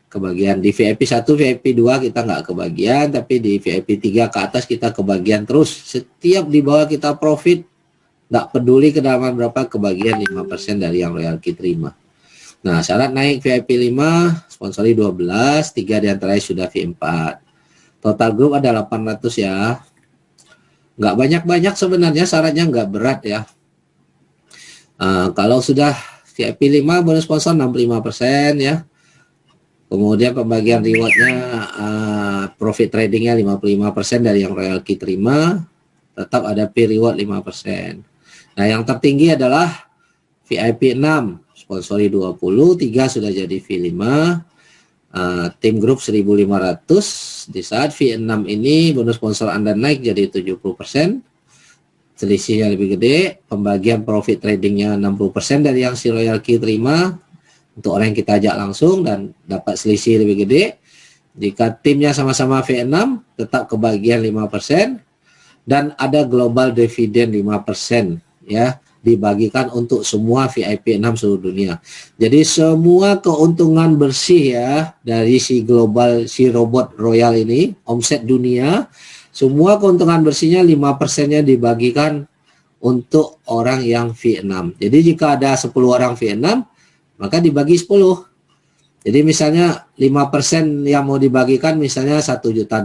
kebagian di VIP 1, VIP 2 kita nggak kebagian, tapi di VIP 3 ke atas kita kebagian terus. Setiap di bawah kita profit, nggak peduli kedalaman berapa, kebagian 5% dari yang Royal Key terima. Nah, syarat naik VIP 5, sponsori 12, 3 diantaranya sudah V4. Total grup ada 800 ya. Nggak banyak-banyak sebenarnya, syaratnya nggak berat ya. Kalau sudah VIP 5, bonus sponsor 65% ya. Kemudian pembagian rewardnya profit tradingnya 55% dari yang Royal Key terima, tetap ada P reward 5%. Nah, yang tertinggi adalah VIP 6, sponsori 20, 3 sudah jadi V5, tim grup 1500. Di saat V6 ini bonus sponsor Anda naik jadi 70%, selisihnya lebih gede, pembagian profit tradingnya 60% dari yang si Royal Key terima, untuk orang yang kita ajak langsung dan dapat selisih lebih gede. Jika timnya sama-sama V6 tetap kebagian 5% dan ada global dividend 5% ya, dibagikan untuk semua VIP 6 seluruh dunia. Jadi semua keuntungan bersih ya dari si global, si robot Royal ini, omset dunia, semua keuntungan bersihnya 5%-nya dibagikan untuk orang yang V6. Jadi jika ada 10 orang V6, maka dibagi 10. Jadi misalnya 5% yang mau dibagikan misalnya $1 juta.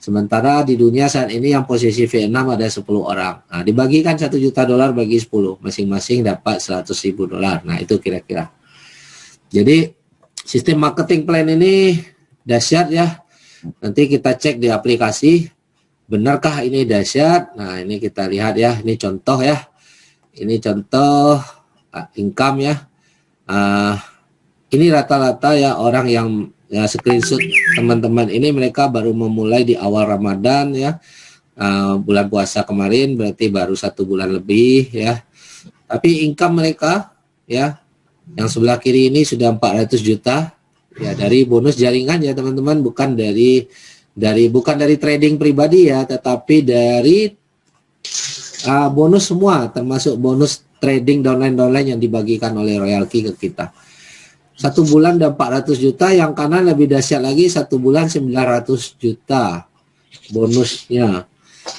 Sementara di dunia saat ini yang posisi V6 ada 10 orang. Nah, dibagikan $1 juta bagi 10. Masing-masing dapat $100.000. Nah, itu kira-kira. Jadi sistem marketing plan ini dahsyat ya. Nanti kita cek di aplikasi. Benarkah ini dahsyat? Nah, ini kita lihat ya. Ini contoh ya. Ini contoh income ya. Ini rata-rata ya orang yang ya screenshot teman-teman ini, mereka baru memulai di awal Ramadan ya, bulan puasa kemarin, berarti baru 1 bulan lebih ya, tapi income mereka ya Yang sebelah kiri ini sudah 400 juta ya dari bonus jaringan ya teman-teman, bukan dari trading pribadi ya, tetapi dari bonus semua, termasuk bonus trading downline yang dibagikan oleh Royal Key ke kita. 1 bulan udah 400 juta, yang kanan lebih dahsyat lagi, 1 bulan 900 juta bonusnya.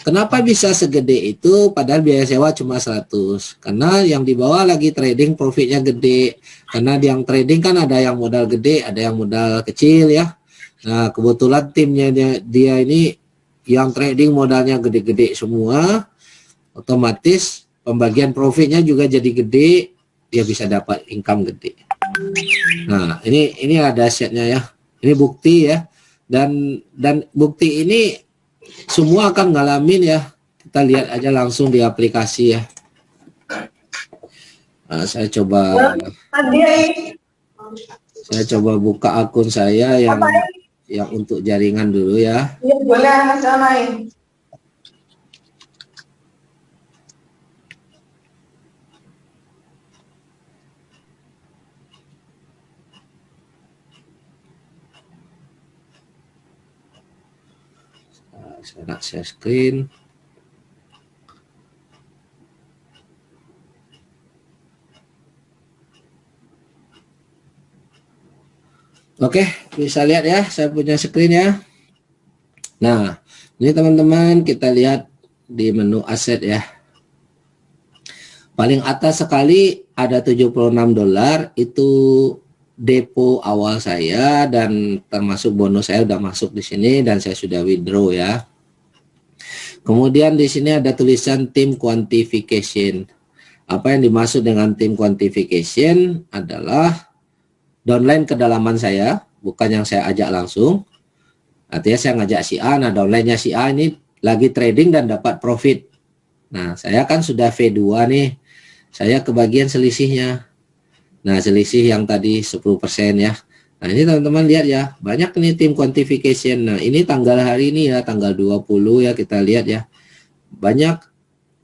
Kenapa bisa segede itu padahal biaya sewa cuma 100? Karena yang di bawah lagi trading profitnya gede. Karena yang trading kan ada yang modal gede, ada yang modal kecil ya. Nah, kebetulan timnya dia ini yang trading modalnya gede-gede semua, otomatis pembagian profitnya juga jadi gede, dia bisa dapat income gede. Nah, ini ada asetnya ya. Ini bukti ya. Dan bukti ini semua akan ngalamin ya. Kita lihat aja langsung di aplikasi ya. Nah, saya coba buka akun saya yang untuk jaringan dulu ya.
Boleh main.
Saya nak share screen. Oke, bisa lihat ya, saya punya screen ya. Nah, ini teman-teman kita lihat di menu aset ya. Paling atas sekali ada $76, itu depo awal saya dan termasuk bonus saya udah masuk di sini dan saya sudah withdraw ya. Kemudian di sini ada tulisan tim quantification. Apa yang dimaksud dengan tim quantification adalah downline kedalaman saya, bukan yang saya ajak langsung. Artinya saya ngajak si A, nah downline-nya si A ini lagi trading dan dapat profit. Nah, saya kan sudah V2 nih. Saya kebagian selisihnya. Nah, selisih yang tadi 10% ya. Nah, ini teman-teman lihat ya, banyak nih tim quantification. Nah, ini tanggal hari ini ya, tanggal 20 ya, kita lihat ya. Banyak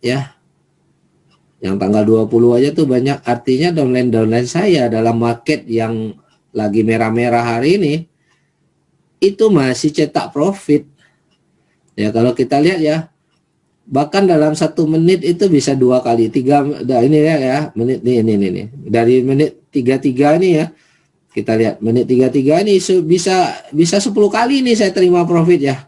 ya. Yang tanggal 20 aja tuh banyak, artinya downline saya dalam market yang lagi merah-merah hari ini, itu masih cetak profit. Ya, kalau kita lihat ya, bahkan dalam 1 menit itu bisa 2 kali, 3, nah ini ya, menit ini. Dari menit 33 ini ya, kita lihat menit 33 ini bisa 10 kali nih saya terima profit ya.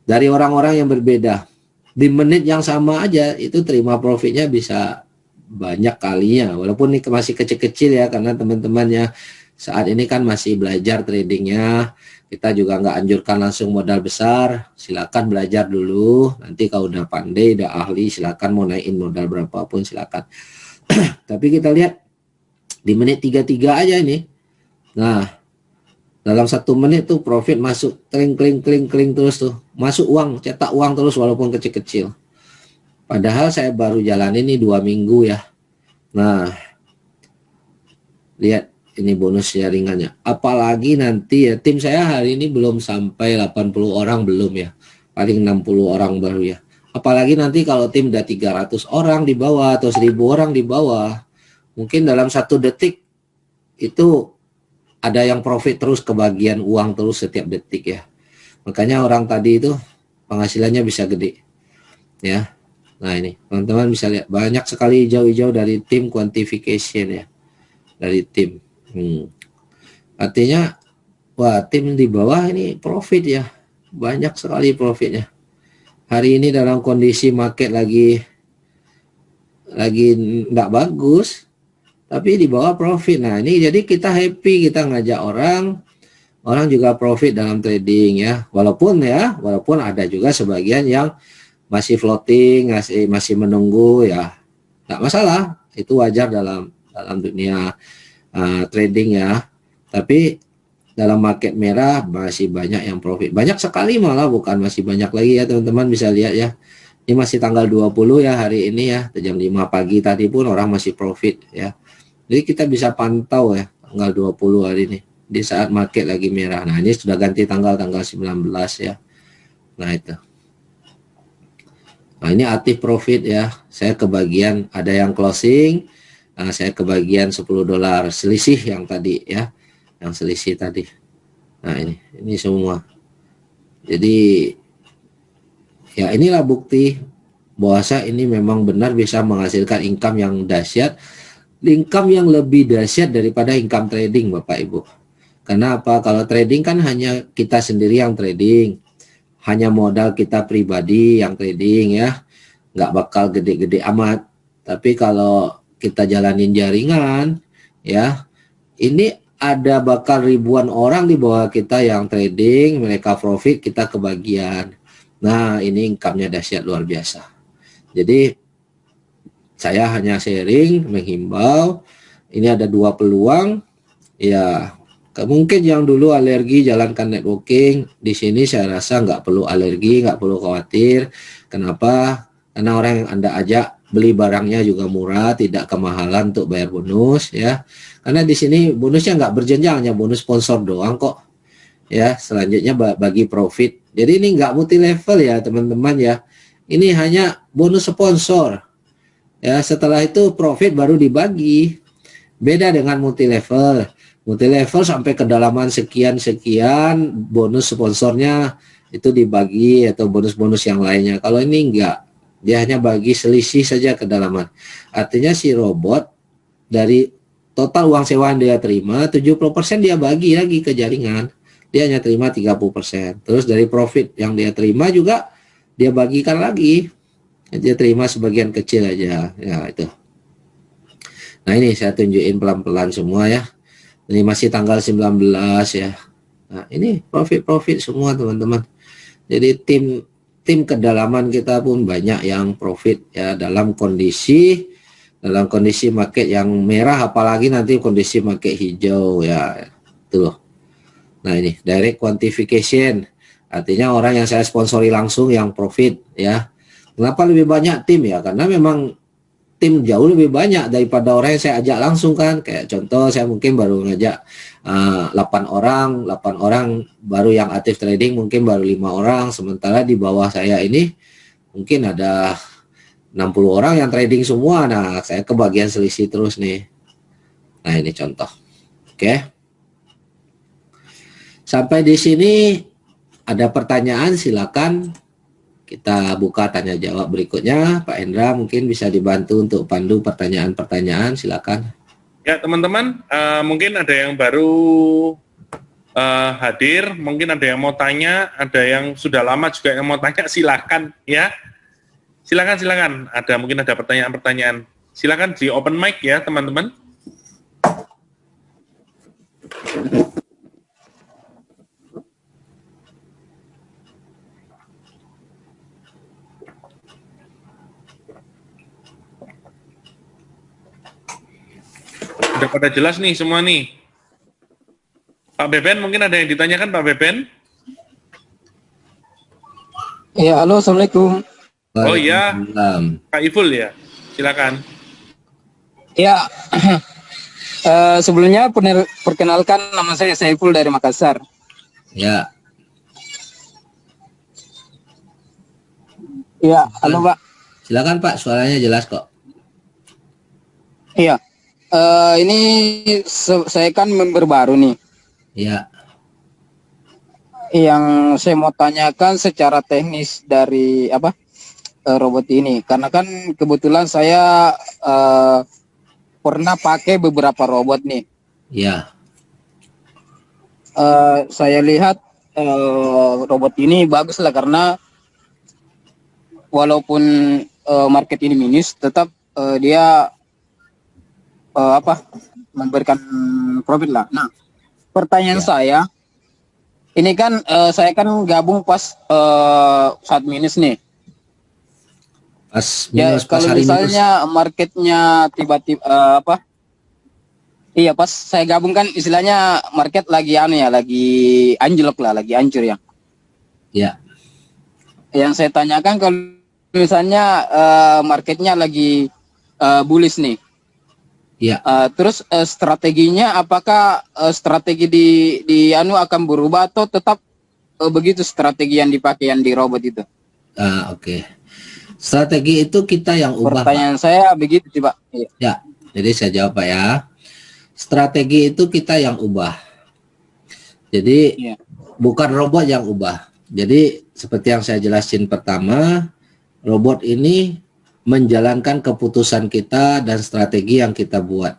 Dari orang-orang yang berbeda. Di menit yang sama aja itu terima profitnya bisa banyak kalinya. Walaupun ini masih kecil-kecil ya, karena teman-temannya saat ini kan masih belajar tradingnya. Kita juga nggak anjurkan langsung modal besar. Silakan belajar dulu. Nanti kalau udah pandai, udah ahli, silakan mau naikin modal berapapun silakan. Tapi kita lihat di menit 33 aja ini. Nah, dalam 1 menit tuh profit masuk kling terus tuh. Masuk uang, cetak uang terus walaupun kecil-kecil. Padahal saya baru jalan ini 2 minggu ya. Nah, lihat ini bonus jaringannya. Apalagi nanti ya, tim saya hari ini belum sampai 80 orang belum ya. Paling 60 orang baru ya. Apalagi nanti kalau tim udah 300 orang di bawah atau 1000 orang di bawah. Mungkin dalam 1 detik itu ada yang profit terus, kebagian uang terus setiap detik ya. Makanya orang tadi itu penghasilannya bisa gede. Ya. Nah ini teman-teman bisa lihat banyak sekali hijau-hijau dari tim quantification ya. Dari tim. Artinya wah, tim di bawah ini profit ya. Banyak sekali profitnya. Hari ini dalam kondisi market lagi enggak bagus, tapi di bawah profit. Nah, ini jadi kita happy, kita ngajak orang juga profit dalam trading ya. Walaupun ada juga sebagian yang masih floating, masih menunggu ya. Enggak masalah, itu wajar dalam dunia trading ya. Tapi dalam market merah masih banyak yang profit. Banyak sekali malah, bukan masih banyak lagi ya teman-teman, bisa lihat ya. Ini masih tanggal 20 ya hari ini ya. Jam 5 pagi tadi pun orang masih profit ya. Jadi kita bisa pantau ya tanggal 20 hari ini. Di saat market lagi merah. Nah ini sudah ganti tanggal 19 ya. Nah itu. Nah ini aktif profit ya. Saya kebagian, ada yang closing, Saya kebagian $10 selisih yang tadi ya, yang selisih tadi. Nah ini semua. Jadi ya inilah bukti bahwa ini memang benar bisa menghasilkan income yang dahsyat, income yang lebih dahsyat daripada income trading, Bapak Ibu. Karena apa? Kalau trading kan hanya kita sendiri yang trading, hanya modal kita pribadi yang trading ya, nggak bakal gede-gede amat. Tapi kalau kita jalanin jaringan ya, ini ada bakal ribuan orang di bawah kita yang trading, mereka profit, kita kebagian. Nah ini income-nya dahsyat luar biasa. Jadi saya hanya sharing, menghimbau, ini ada 2 peluang ya. Mungkin yang dulu alergi jalankan networking, di sini saya rasa nggak perlu alergi, nggak perlu khawatir. Kenapa? Karena orang yang Anda ajak beli barangnya juga murah, tidak kemahalan untuk bayar bonus ya. Karena di sini bonusnya nggak berjenjang, hanya bonus sponsor doang kok. Ya, selanjutnya bagi profit. Jadi ini nggak multi level ya teman-teman ya. Ini hanya bonus sponsor. Ya, setelah itu profit baru dibagi. Beda dengan multi level. Multi level sampai kedalaman sekian-sekian, bonus sponsornya itu dibagi atau bonus-bonus yang lainnya. Kalau ini enggak, dia hanya bagi selisih saja kedalaman. Artinya si robot dari total uang sewa yang dia terima, 70% dia bagi lagi ke jaringan. Dia hanya terima 30%. Terus dari profit yang dia terima juga dia bagikan lagi. Dia terima sebagian kecil aja. Ya itu. Nah ini saya tunjukin pelan-pelan semua ya. Ini masih tanggal 19 ya. Nah ini profit semua teman-teman. Jadi tim kedalaman kita pun banyak yang profit ya dalam kondisi market yang merah, apalagi nanti kondisi market hijau ya. Itu loh. Nah ini direct quantification, artinya orang yang saya sponsori langsung yang profit ya. Kenapa lebih banyak tim ya? Karena memang tim jauh lebih banyak daripada orang yang saya ajak langsung kan. Kayak contoh saya mungkin baru ngajak 8 orang baru yang aktif trading mungkin baru 5 orang. Sementara di bawah saya ini mungkin ada 60 orang yang trading semua. Nah saya kebagian selisih terus nih. Nah ini contoh. Oke. Sampai di sini ada pertanyaan, silakan kita buka tanya jawab berikutnya. Pak Hendra mungkin bisa dibantu untuk pandu pertanyaan-pertanyaan, silakan.
Ya teman-teman, mungkin ada yang baru hadir, mungkin ada yang mau tanya, ada yang sudah lama juga yang mau tanya, silakan ya. Silakan. Mungkin ada pertanyaan-pertanyaan. Silakan di open mic ya teman-teman. Udah pada jelas nih semua nih. Pak Beben, mungkin ada yang ditanyakan Pak Beben?
Ya, halo, Assalamualaikum.
Oh iya, Pak Iful ya, silakan.
Ya, sebelumnya perkenalkan nama saya Saiful dari Makassar.
Ya.
Ya, halo Pak.
Silakan Pak, suaranya jelas kok.
Iya. Ini saya kan member baru nih.
Iya.
Yang saya mau tanyakan secara teknis dari robot ini, karena kan kebetulan saya pernah pakai beberapa robot nih.
Iya.
Saya lihat robot ini bagus lah, karena walaupun market ini minus, tetap dia memberikan profit lah. Nah, pertanyaan saya, ini kan saya kan gabung pas saat minus nih.
Pas
minus, kalau misalnya minus. Marketnya tiba-tiba iya, pas saya gabung kan istilahnya market lagi lagi anjlok lah, lagi hancur ya.
Iya.
Yang saya tanyakan, kalau misalnya marketnya lagi bullish nih.
Iya.
Terus strateginya apakah strategi di akan berubah atau tetap begitu strategi yang dipakai yang di robot itu?
Oke. Strategi itu kita yang ubah.
Pertanyaan Pak. Saya begitu sih Pak.
Ya, Jadi saya jawab Pak ya. Strategi itu kita yang ubah. Jadi
Iya.
bukan robot yang ubah. Jadi seperti yang saya jelasin pertama, robot ini menjalankan keputusan kita dan strategi yang kita buat.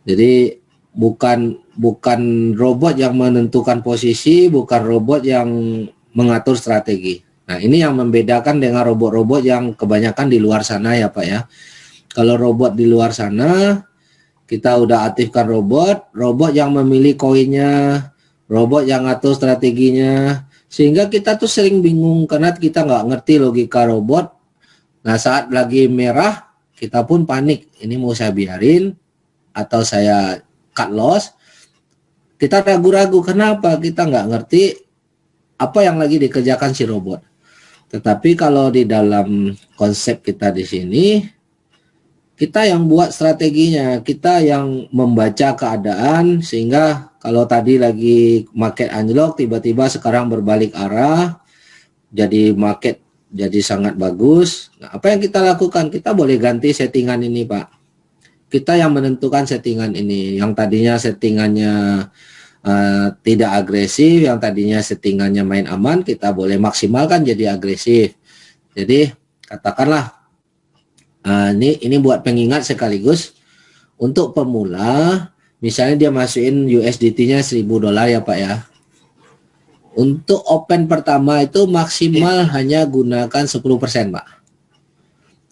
Jadi bukan robot yang menentukan posisi, bukan robot yang mengatur strategi. Nah, ini yang membedakan dengan robot-robot yang kebanyakan di luar sana ya Pak ya. Kalau robot di luar sana, kita udah aktifkan robot yang memilih koinnya, robot yang ngatur strateginya, sehingga kita tuh sering bingung karena kita nggak ngerti logika robot. Nah, saat lagi merah, kita pun panik. Ini mau saya biarin atau saya cut loss? Kita ragu-ragu. Kenapa? Kita nggak ngerti apa yang lagi dikerjakan si robot. Tetapi kalau di dalam konsep kita di sini, kita yang buat strateginya, kita yang membaca keadaan, sehingga kalau tadi lagi market anjlok, tiba-tiba sekarang berbalik arah, jadi market jadi sangat bagus. Nah, apa yang kita lakukan? Kita boleh ganti settingan ini Pak. Kita yang menentukan settingan ini. Yang tadinya settingannya tidak agresif, yang tadinya settingannya main aman, kita boleh maksimalkan jadi agresif. Jadi katakanlah ini buat pengingat sekaligus untuk pemula, misalnya dia masukin USDT-nya $1.000 ya Pak ya. Untuk open pertama itu maksimal hanya gunakan 10% Pak.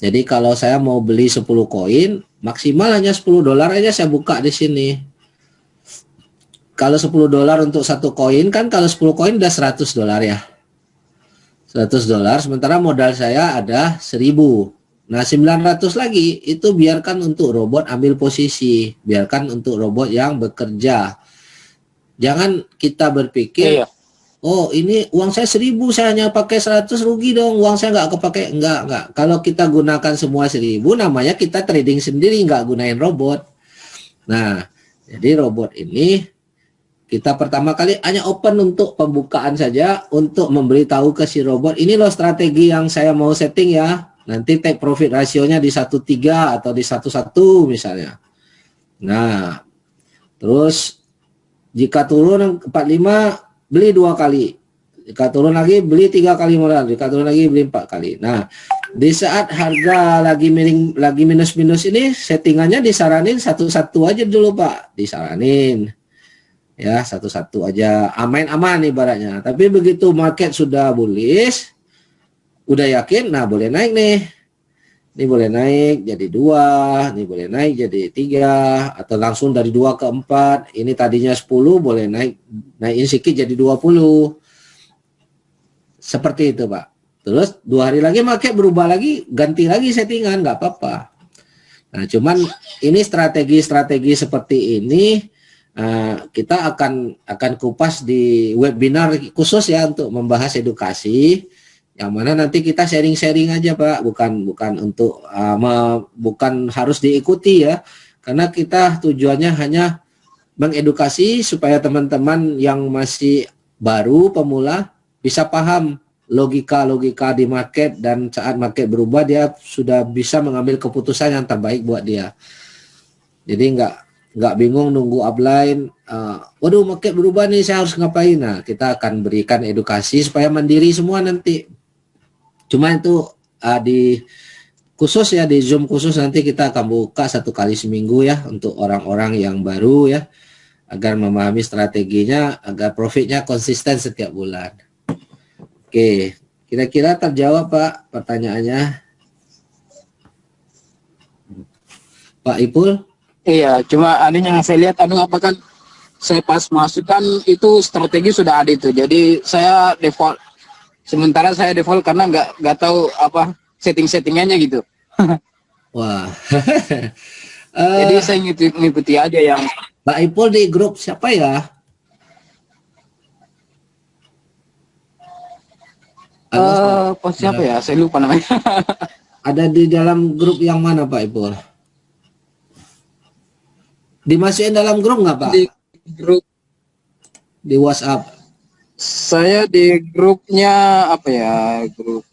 Jadi kalau saya mau beli 10 koin, maksimal hanya $10 aja saya buka di sini. Kalau $10 untuk satu koin kan, kalau 10 koin udah $100 ya. $100, sementara modal saya ada 1.000. Nah, 900 lagi itu biarkan untuk robot ambil posisi, biarkan untuk robot yang bekerja. Jangan kita berpikir, oh ini uang saya 1.000, saya hanya pakai 100, rugi dong, uang saya nggak kepake. Enggak. Kalau kita gunakan semua 1.000, namanya kita trading sendiri, nggak gunain robot. Nah, jadi robot ini kita pertama kali hanya open untuk pembukaan saja, untuk memberitahu ke si robot, ini loh strategi yang saya mau setting ya. Nanti take profit rasionya di 1:3 atau di 1:1 misalnya. Nah, terus jika turun 45 beli 2 kali. Jika turun lagi beli 3 kali modal, jika turun lagi beli 4 kali. Nah, di saat harga lagi miring, lagi minus-minus ini, settingannya disaranin 1:1 aja dulu Pak, disaranin. Ya, 1:1 aja, aman ibaratnya. Tapi begitu market sudah bullish, udah yakin, nah boleh naik nih. Ini boleh naik jadi 2, ini boleh naik jadi 3, atau langsung dari 2 ke 4. Ini tadinya 10, boleh naikin sedikit jadi 20. Seperti itu Pak. Terus 2 hari lagi market berubah lagi, ganti lagi settingan, nggak apa-apa. Nah, cuman ini strategi-strategi seperti ini kita akan kupas di webinar khusus ya, untuk membahas edukasi, yang mana nanti kita sharing-sharing aja Pak, bukan untuk bukan harus diikuti ya, karena kita tujuannya hanya mengedukasi supaya teman-teman yang masih baru pemula bisa paham logika di market, dan saat market berubah dia sudah bisa mengambil keputusan yang terbaik buat dia. Jadi nggak bingung nunggu upline, waduh market berubah nih, saya harus ngapain. Nah, kita akan berikan edukasi supaya mandiri semua nanti. Cuma itu di khusus ya, di Zoom khusus nanti kita akan buka 1 kali seminggu ya, untuk orang-orang yang baru ya, agar memahami strateginya, agar profitnya konsisten setiap bulan. Oke, kira-kira terjawab Pak pertanyaannya Pak Ipul?
Iya, cuma yang saya lihat apakah saya pas masukkan itu strategi sudah ada itu. Jadi saya default. Sementara saya default karena nggak tahu apa settingannya gitu.
Wah.
Jadi saya ngikuti aja yang
Pak Ipul di grup siapa ya?
siapa ya? Saya lupa namanya.
Ada di dalam grup yang mana Pak Ipul? Dimasukin dalam grup nggak Pak?
Di grup
Di WhatsApp.
saya di grupnya apa ya? Grup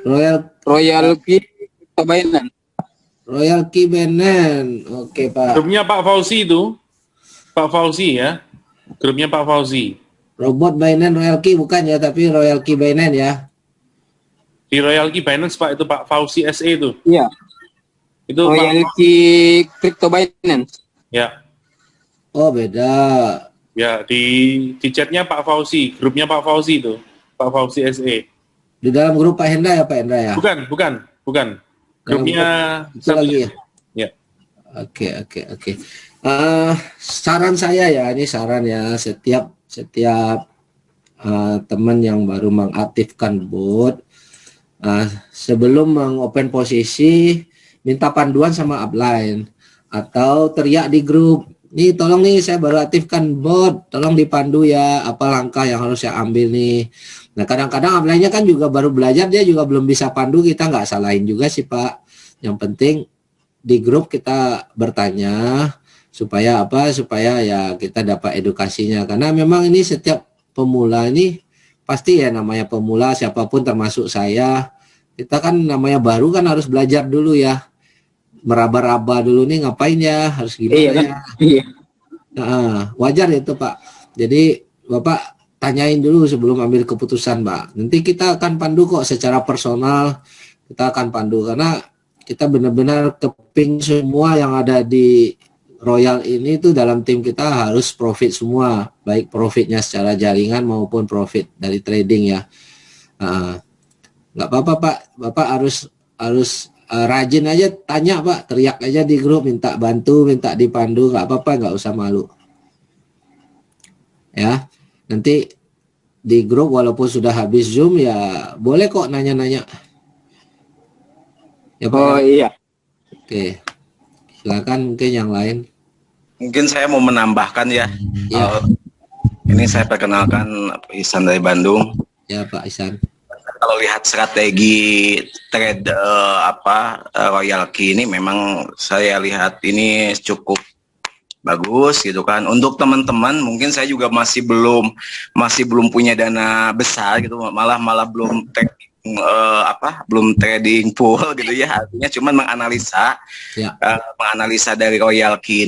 Royal
Royal Binance.
Royal Key Benen. Oke, Pak.
Grupnya Pak Fauzi itu. Pak Fauzi ya. Grupnya Pak Fauzi.
Robot Binance Royal Key bukan ya, tapi Royal Key Binance ya.
Di Royal Key Binance Pak, itu Pak Fauzi SE itu.
Iya.
Itu
Royal
Pak.
Key Crypto Binance.
Ya.
Oh, beda.
Ya, di chatnya Pak Fauzi, grupnya Pak Fauzi itu. Pak Fauzi SE.
Di dalam grup Pak Hendra ya, Pak Hendra ya?
Bukan. Grupnya
itu lagi ya?
Ya.
Oke. Saran saya ya, ini saran ya, setiap teman yang baru mengaktifkan bot, sebelum mengopen posisi, minta panduan sama upline atau teriak di grup, nih tolong nih saya baru aktifkan bot, tolong dipandu ya, apa langkah yang harus saya ambil nih. Nah kadang-kadang upline-nya kan juga baru belajar, dia juga belum bisa pandu, kita nggak salahin juga sih Pak. Yang penting di grup kita bertanya supaya ya kita dapat edukasinya, karena memang ini setiap pemula ini pasti ya, namanya pemula siapapun termasuk saya, kita kan namanya baru kan harus belajar dulu ya, meraba-raba dulu nih ngapain ya, harus gimana ya.
Iya.
Nah, wajar itu Pak, jadi Bapak tanyain dulu sebelum ambil keputusan Pak, nanti kita akan pandu kok secara personal, kita akan pandu karena kita benar-benar keping semua yang ada di Royal ini tuh dalam tim kita harus profit semua, baik profitnya secara jaringan maupun profit dari trading ya. Nggak apa-apa Pak, Bapak harus rajin aja tanya Pak, teriak aja di grup, minta bantu, minta dipandu, nggak apa-apa, nggak usah malu. Ya, nanti di grup walaupun sudah habis Zoom ya boleh kok nanya-nanya. Ya Pak.
Oh
ya?
iya.
Oke. Silakan mungkin yang lain.
Mungkin saya mau menambahkan ya.
Ya.
Ini saya perkenalkan Ihsan dari Bandung.
Ya Pak Ihsan.
Kalau lihat strategi trade Royal Key ini memang saya lihat ini cukup bagus gitu kan. Untuk teman-teman mungkin saya juga masih belum punya dana besar gitu, malah belum belum trading full gitu ya, artinya cuman menganalisa dari Royal Key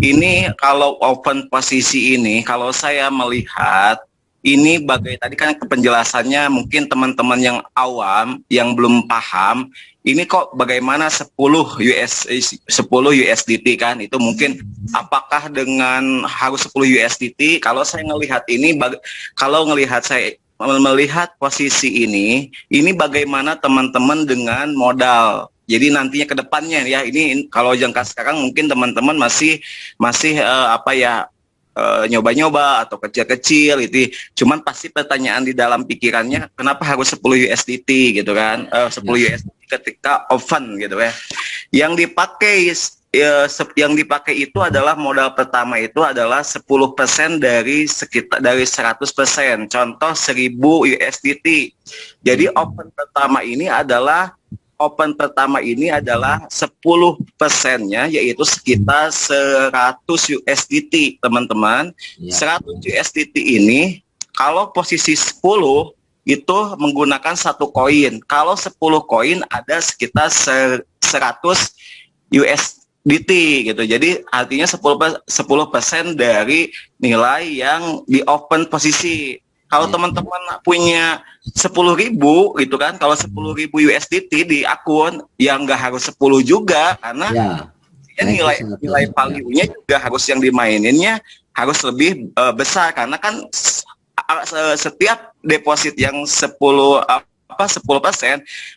ini kalau open posisi ini, kalau saya melihat ini tadi kan penjelasannya mungkin teman-teman yang awam yang belum paham ini kok bagaimana 10 USDT kan, itu mungkin apakah dengan harus 10 USDT. Kalau saya ngelihat ini melihat posisi ini bagaimana teman-teman dengan modal. Jadi nantinya ke depannya ya, ini kalau jangka sekarang mungkin teman-teman masih nyoba-nyoba atau kecil-kecil itu. Cuman pasti pertanyaan di dalam pikirannya kenapa harus 10 USDT gitu kan? 10 USDT ketika open gitu ya. Yang dipakai itu adalah modal pertama itu adalah 10% dari 100%. Contoh 1000 USDT. Jadi open pertama ini adalah 10%-nya yaitu sekitar 100 USDT, teman-teman. 100 USDT ini kalau posisi 10 itu menggunakan 1 koin. Kalau 10 koin ada sekitar 100 USDT gitu. Jadi artinya 10% dari nilai yang di open posisi. Kalau teman-teman punya 10.000 gitu kan, kalau 10.000 USDT di akun yang nggak harus 10 juga, karena nilai value-nya juga harus yang dimaininnya harus lebih besar, karena kan setiap deposit yang 10%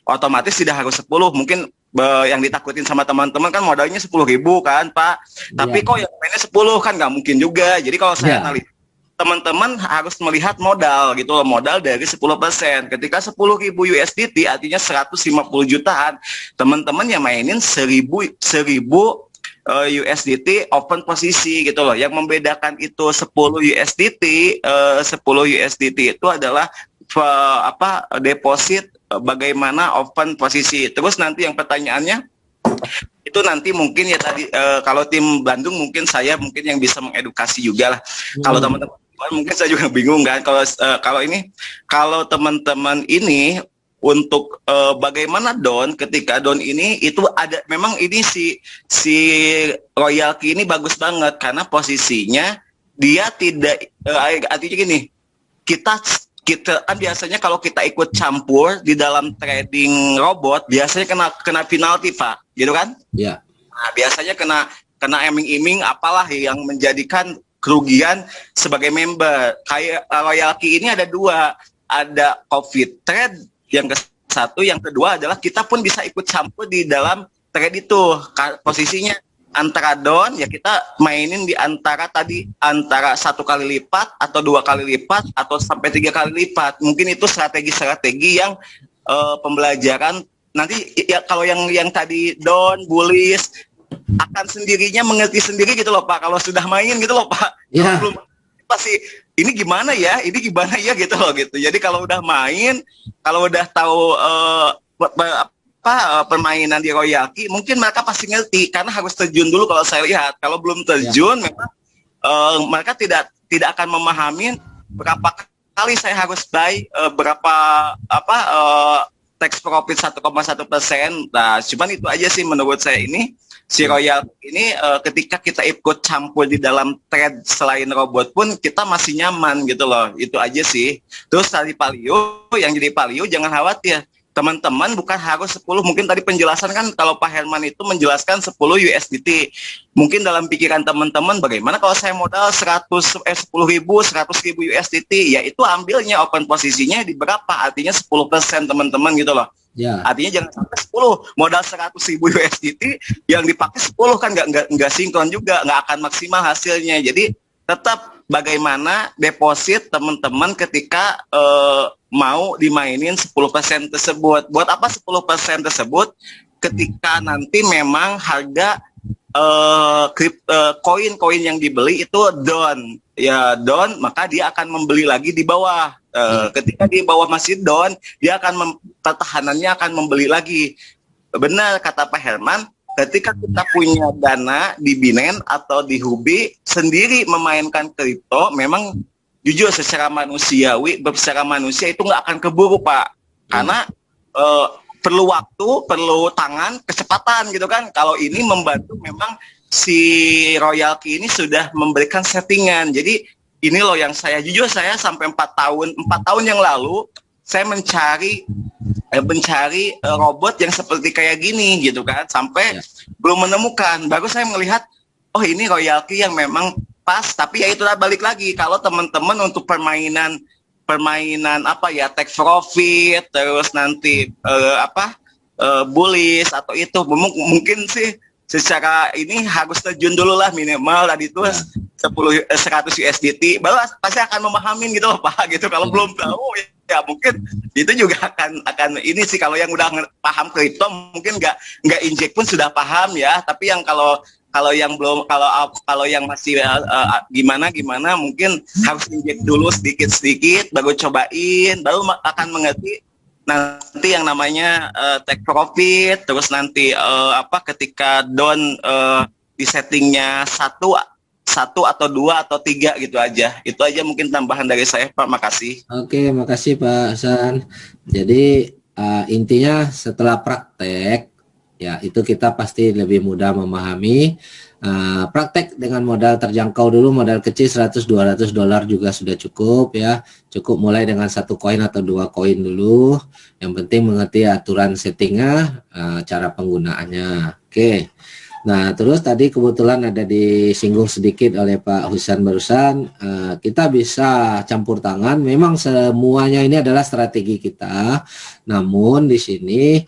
otomatis tidak harus 10. Mungkin yang ditakutin sama teman-teman kan modalnya 10.000 kan Pak, tapi kok yang mainnya 10 kan nggak mungkin juga. Jadi kalau saya analisa, teman-teman harus melihat modal gitu loh, modal dari 10%. Ketika 10.000 USDT artinya 150 jutaan, teman-teman yang mainin 1000 USDT open posisi gitu loh. Yang membedakan itu 10 USDT itu adalah deposit bagaimana open posisi. Terus nanti yang pertanyaannya itu nanti mungkin ya tadi kalau tim Bandung mungkin yang bisa mengedukasi juga lah. Kalau teman-teman mungkin saya juga bingung kan kalau teman-teman ini untuk bagaimana Don ketika Don ini itu ada memang ini si Royal Key ini bagus banget karena posisinya dia tidak artinya gini, kita kan biasanya kalau kita ikut campur di dalam trading robot biasanya kena penalti Pak, gitu kan?
Ya.
Nah, biasanya kena iming-iming apalah yang menjadikan kerugian sebagai member. Kayak Royal Key ini ada dua, ada COVID trade yang ke satu, yang kedua adalah kita pun bisa ikut campur di dalam trade itu. Posisinya antara Don ya kita mainin di antara 1 kali lipat atau 2 kali lipat atau sampai 3 kali lipat. Mungkin itu strategi-strategi yang pembelajaran nanti ya, kalau yang tadi Don, Bullish akan sendirinya mengerti sendiri gitu loh Pak, kalau sudah main gitu loh Pak.
Ya.
Belum pasti ini gimana ya gitu loh gitu. Jadi kalau udah main, kalau udah tahu permainan di Royal Key, mungkin mereka pasti ngerti karena harus terjun dulu. Kalau saya lihat, kalau belum terjun memang mereka tidak akan memahami berapa kali saya harus buy, berapa tax profit 1,1%. Nah, cuman itu aja sih menurut saya ini si Royal ini ketika kita ikut campur di dalam trade selain robot pun kita masih nyaman gitu loh. Itu aja sih. Terus tadi Palio, yang jadi Palio jangan khawatir. Teman-teman bukan harus 10, mungkin tadi penjelasan kan kalau Pak Herman itu menjelaskan 10 USDT. Mungkin dalam pikiran teman-teman bagaimana kalau saya modal 10.000 USDT, ya itu ambilnya open posisinya di berapa? Artinya 10% teman-teman gitu loh.
Ya.
Artinya jangan sampai 10 modal 100.000 USDT yang dipakai 10 kan nggak sinkron juga, nggak akan maksimal hasilnya. Jadi tetap bagaimana deposit teman-teman ketika mau dimainin 10% tersebut. Buat apa 10% tersebut? Ketika nanti memang harga koin-koin yang dibeli itu down, ya down, maka dia akan membeli lagi di bawah. Ketika di bawah masih down, dia akan pertahanannya akan membeli lagi. Benar kata Pak Herman, ketika kita punya dana di Binance atau di Huobi sendiri memainkan kripto, memang jujur secara manusia itu nggak akan keburu Pak, karena perlu waktu, perlu tangan, kecepatan gitu kan. Kalau ini membantu memang si Royal Key ini sudah memberikan settingan. Jadi ini loh yang saya jujur saya sampai 4 tahun yang lalu saya mencari robot yang seperti kayak gini gitu kan, sampai belum menemukan. Baru saya melihat oh ini Royal Key yang memang pas. Tapi ya itulah, balik lagi kalau teman-teman untuk permainan apa ya, take profit terus nanti bullish atau itu mungkin sih secara ini harus terjun dulu lah minimal tadi itu 100 USDT baru pasti akan memahami gitu loh Pak gitu. Kalau belum tahu ya mungkin itu juga akan ini sih, kalau yang udah paham kripto mungkin nggak injek pun sudah paham ya. Tapi yang kalau yang belum, kalau yang masih gimana mungkin harus injek dulu sedikit baru cobain, baru akan mengerti nanti yang namanya take profit. Terus nanti ketika down di settingnya satu atau 2 atau 3 gitu aja. Itu aja mungkin tambahan dari saya Pak, makasih.
Oke, makasih Pak Hasan. Jadi intinya setelah praktek ya itu kita pasti lebih mudah memahami. Praktek dengan modal terjangkau dulu, modal kecil $100-200 juga sudah cukup ya. Cukup mulai dengan 1 koin atau 2 koin dulu. Yang penting mengerti aturan settingnya, cara penggunaannya. Oke. Nah, terus tadi kebetulan ada disinggung sedikit oleh Pak Husan barusan, kita bisa campur tangan. Memang semuanya ini adalah strategi kita. Namun di sini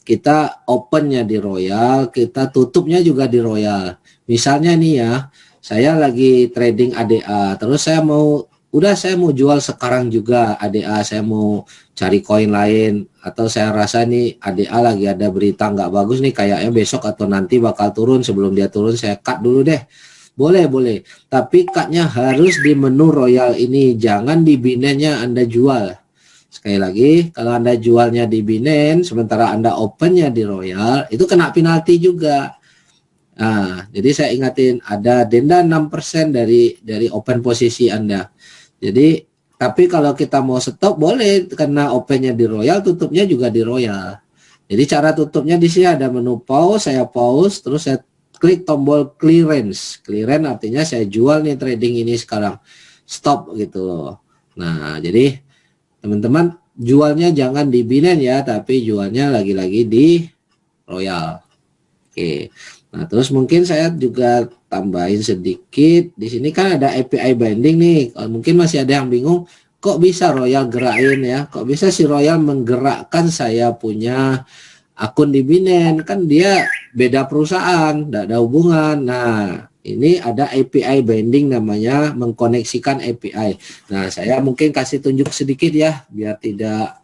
kita opennya di Royal, kita tutupnya juga di Royal. Misalnya nih ya, saya lagi trading ADA, terus saya mau jual sekarang juga ADA, saya mau cari koin lain, atau saya rasa nih ADA lagi ada berita nggak bagus nih, kayaknya besok atau nanti bakal turun, sebelum dia turun saya cut dulu deh. Boleh. Tapi cutnya harus di menu Royal ini, jangan di Binance-nya Anda jual. Sekali lagi, kalau Anda jualnya di Binance, sementara Anda opennya di Royal, itu kena penalti juga. Nah, jadi saya ingatin, ada denda 6% dari open posisi Anda. Jadi Tapi kalau kita mau stop boleh, karena opennya di Royal, tutupnya juga di Royal. Jadi cara tutupnya di sini ada menu pause, saya pause, terus saya klik tombol clearance. Clearance artinya saya jual nih trading ini sekarang, stop gitu loh. Nah, jadi teman-teman jualnya jangan di Binance ya, tapi jualnya lagi-lagi di Royal. Oke. Nah, terus mungkin saya juga tambahin sedikit. Di sini kan ada API binding nih. Mungkin masih ada yang bingung, kok bisa Royal gerakin ya? Kok bisa si Royal menggerakkan saya punya akun di Binance? Kan dia beda perusahaan, tidak ada hubungan. Nah, ini ada API binding namanya, mengkoneksikan API. Nah, saya mungkin kasih tunjuk sedikit ya, biar tidak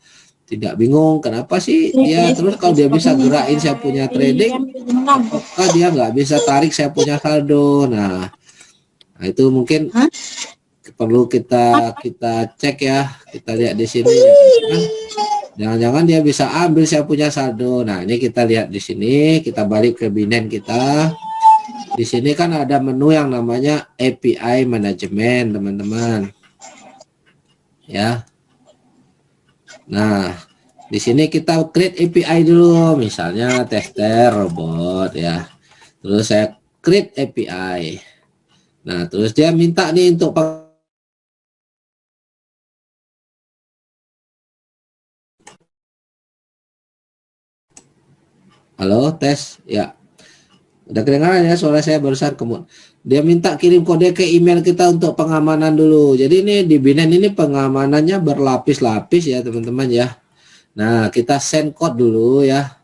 bingung kenapa sih dia terus kalau dia bisa gerakin saya punya trading, apakah dia nggak bisa tarik saya punya saldo. Nah itu mungkin perlu kita cek ya, kita lihat di sini jangan-jangan dia bisa ambil saya punya saldo. Nah ini kita lihat di sini, kita balik ke Binance kita. Di sini kan ada menu yang namanya API Management teman-teman ya. Nah, di sini kita create API dulu, misalnya tester robot ya. Terus saya create API. Nah, terus dia minta nih untuk halo tes ya. Udah kedengaran ya suara saya barusan. Kemudian dia minta kirim kode ke email kita untuk pengamanan dulu. Jadi ini di Binance ini pengamanannya berlapis-lapis ya teman-teman ya. Nah kita send code dulu ya,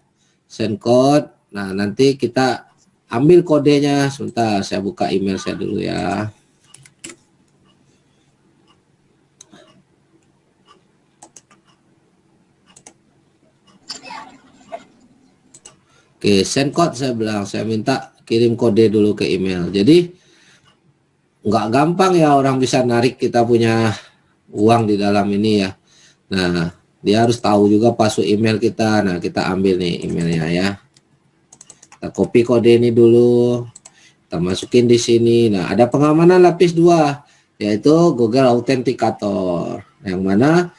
send code. Nah nanti kita ambil kodenya. Sebentar saya buka email saya dulu ya. Oke, send code saya bilang, saya minta kirim kode dulu ke email. Jadi nggak gampang ya orang bisa narik kita punya uang di dalam ini ya. Nah, dia harus tahu juga password email kita. Nah, kita ambil nih emailnya ya. Kita copy kode ini dulu. Kita masukin di sini. Nah, ada pengamanan lapis 2 yaitu Google Authenticator. Yang mana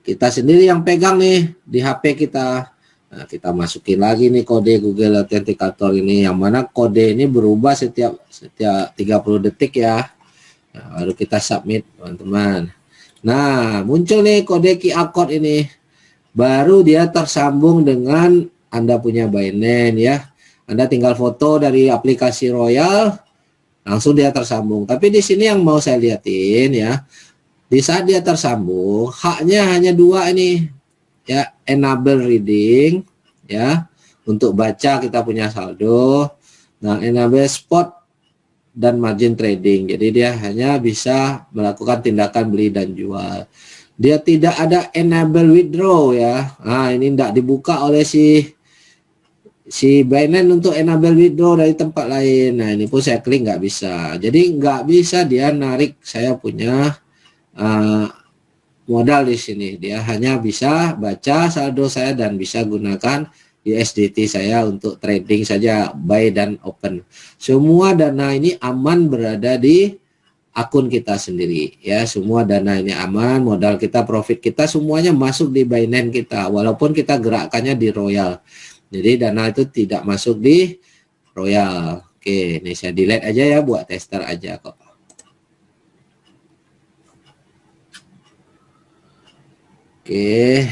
kita sendiri yang pegang nih di HP kita. Nah, kita masukin lagi nih kode Google Authenticator ini, yang mana kode ini berubah setiap 30 detik ya. Nah, baru kita submit teman-teman. Nah, muncul nih kode QR code ini. Baru dia tersambung dengan Anda punya Binance ya. Anda tinggal foto dari aplikasi Royal, langsung dia tersambung. Tapi di sini yang mau saya liatin ya, di saat dia tersambung, haknya hanya 2 ini. Ya, enable reading ya, untuk baca kita punya saldo. Nah, enable spot dan margin trading. Jadi dia hanya bisa melakukan tindakan beli dan jual. Dia tidak ada enable withdraw ya. Nah, ini tidak dibuka oleh si Binance untuk enable withdraw dari tempat lain. Nah, ini pun saya klik nggak bisa. Jadi nggak bisa dia narik saya punya modal di sini. Dia hanya bisa baca saldo saya dan bisa gunakan USDT saya untuk trading saja, buy dan open. Semua dana ini aman berada di akun kita sendiri ya. Semua dana ini aman, modal kita, profit kita semuanya masuk di Binance kita, walaupun kita gerakannya di Royal. Jadi dana itu tidak masuk di Royal. Oke, ini saya delete aja ya, buat tester aja kok. Oke.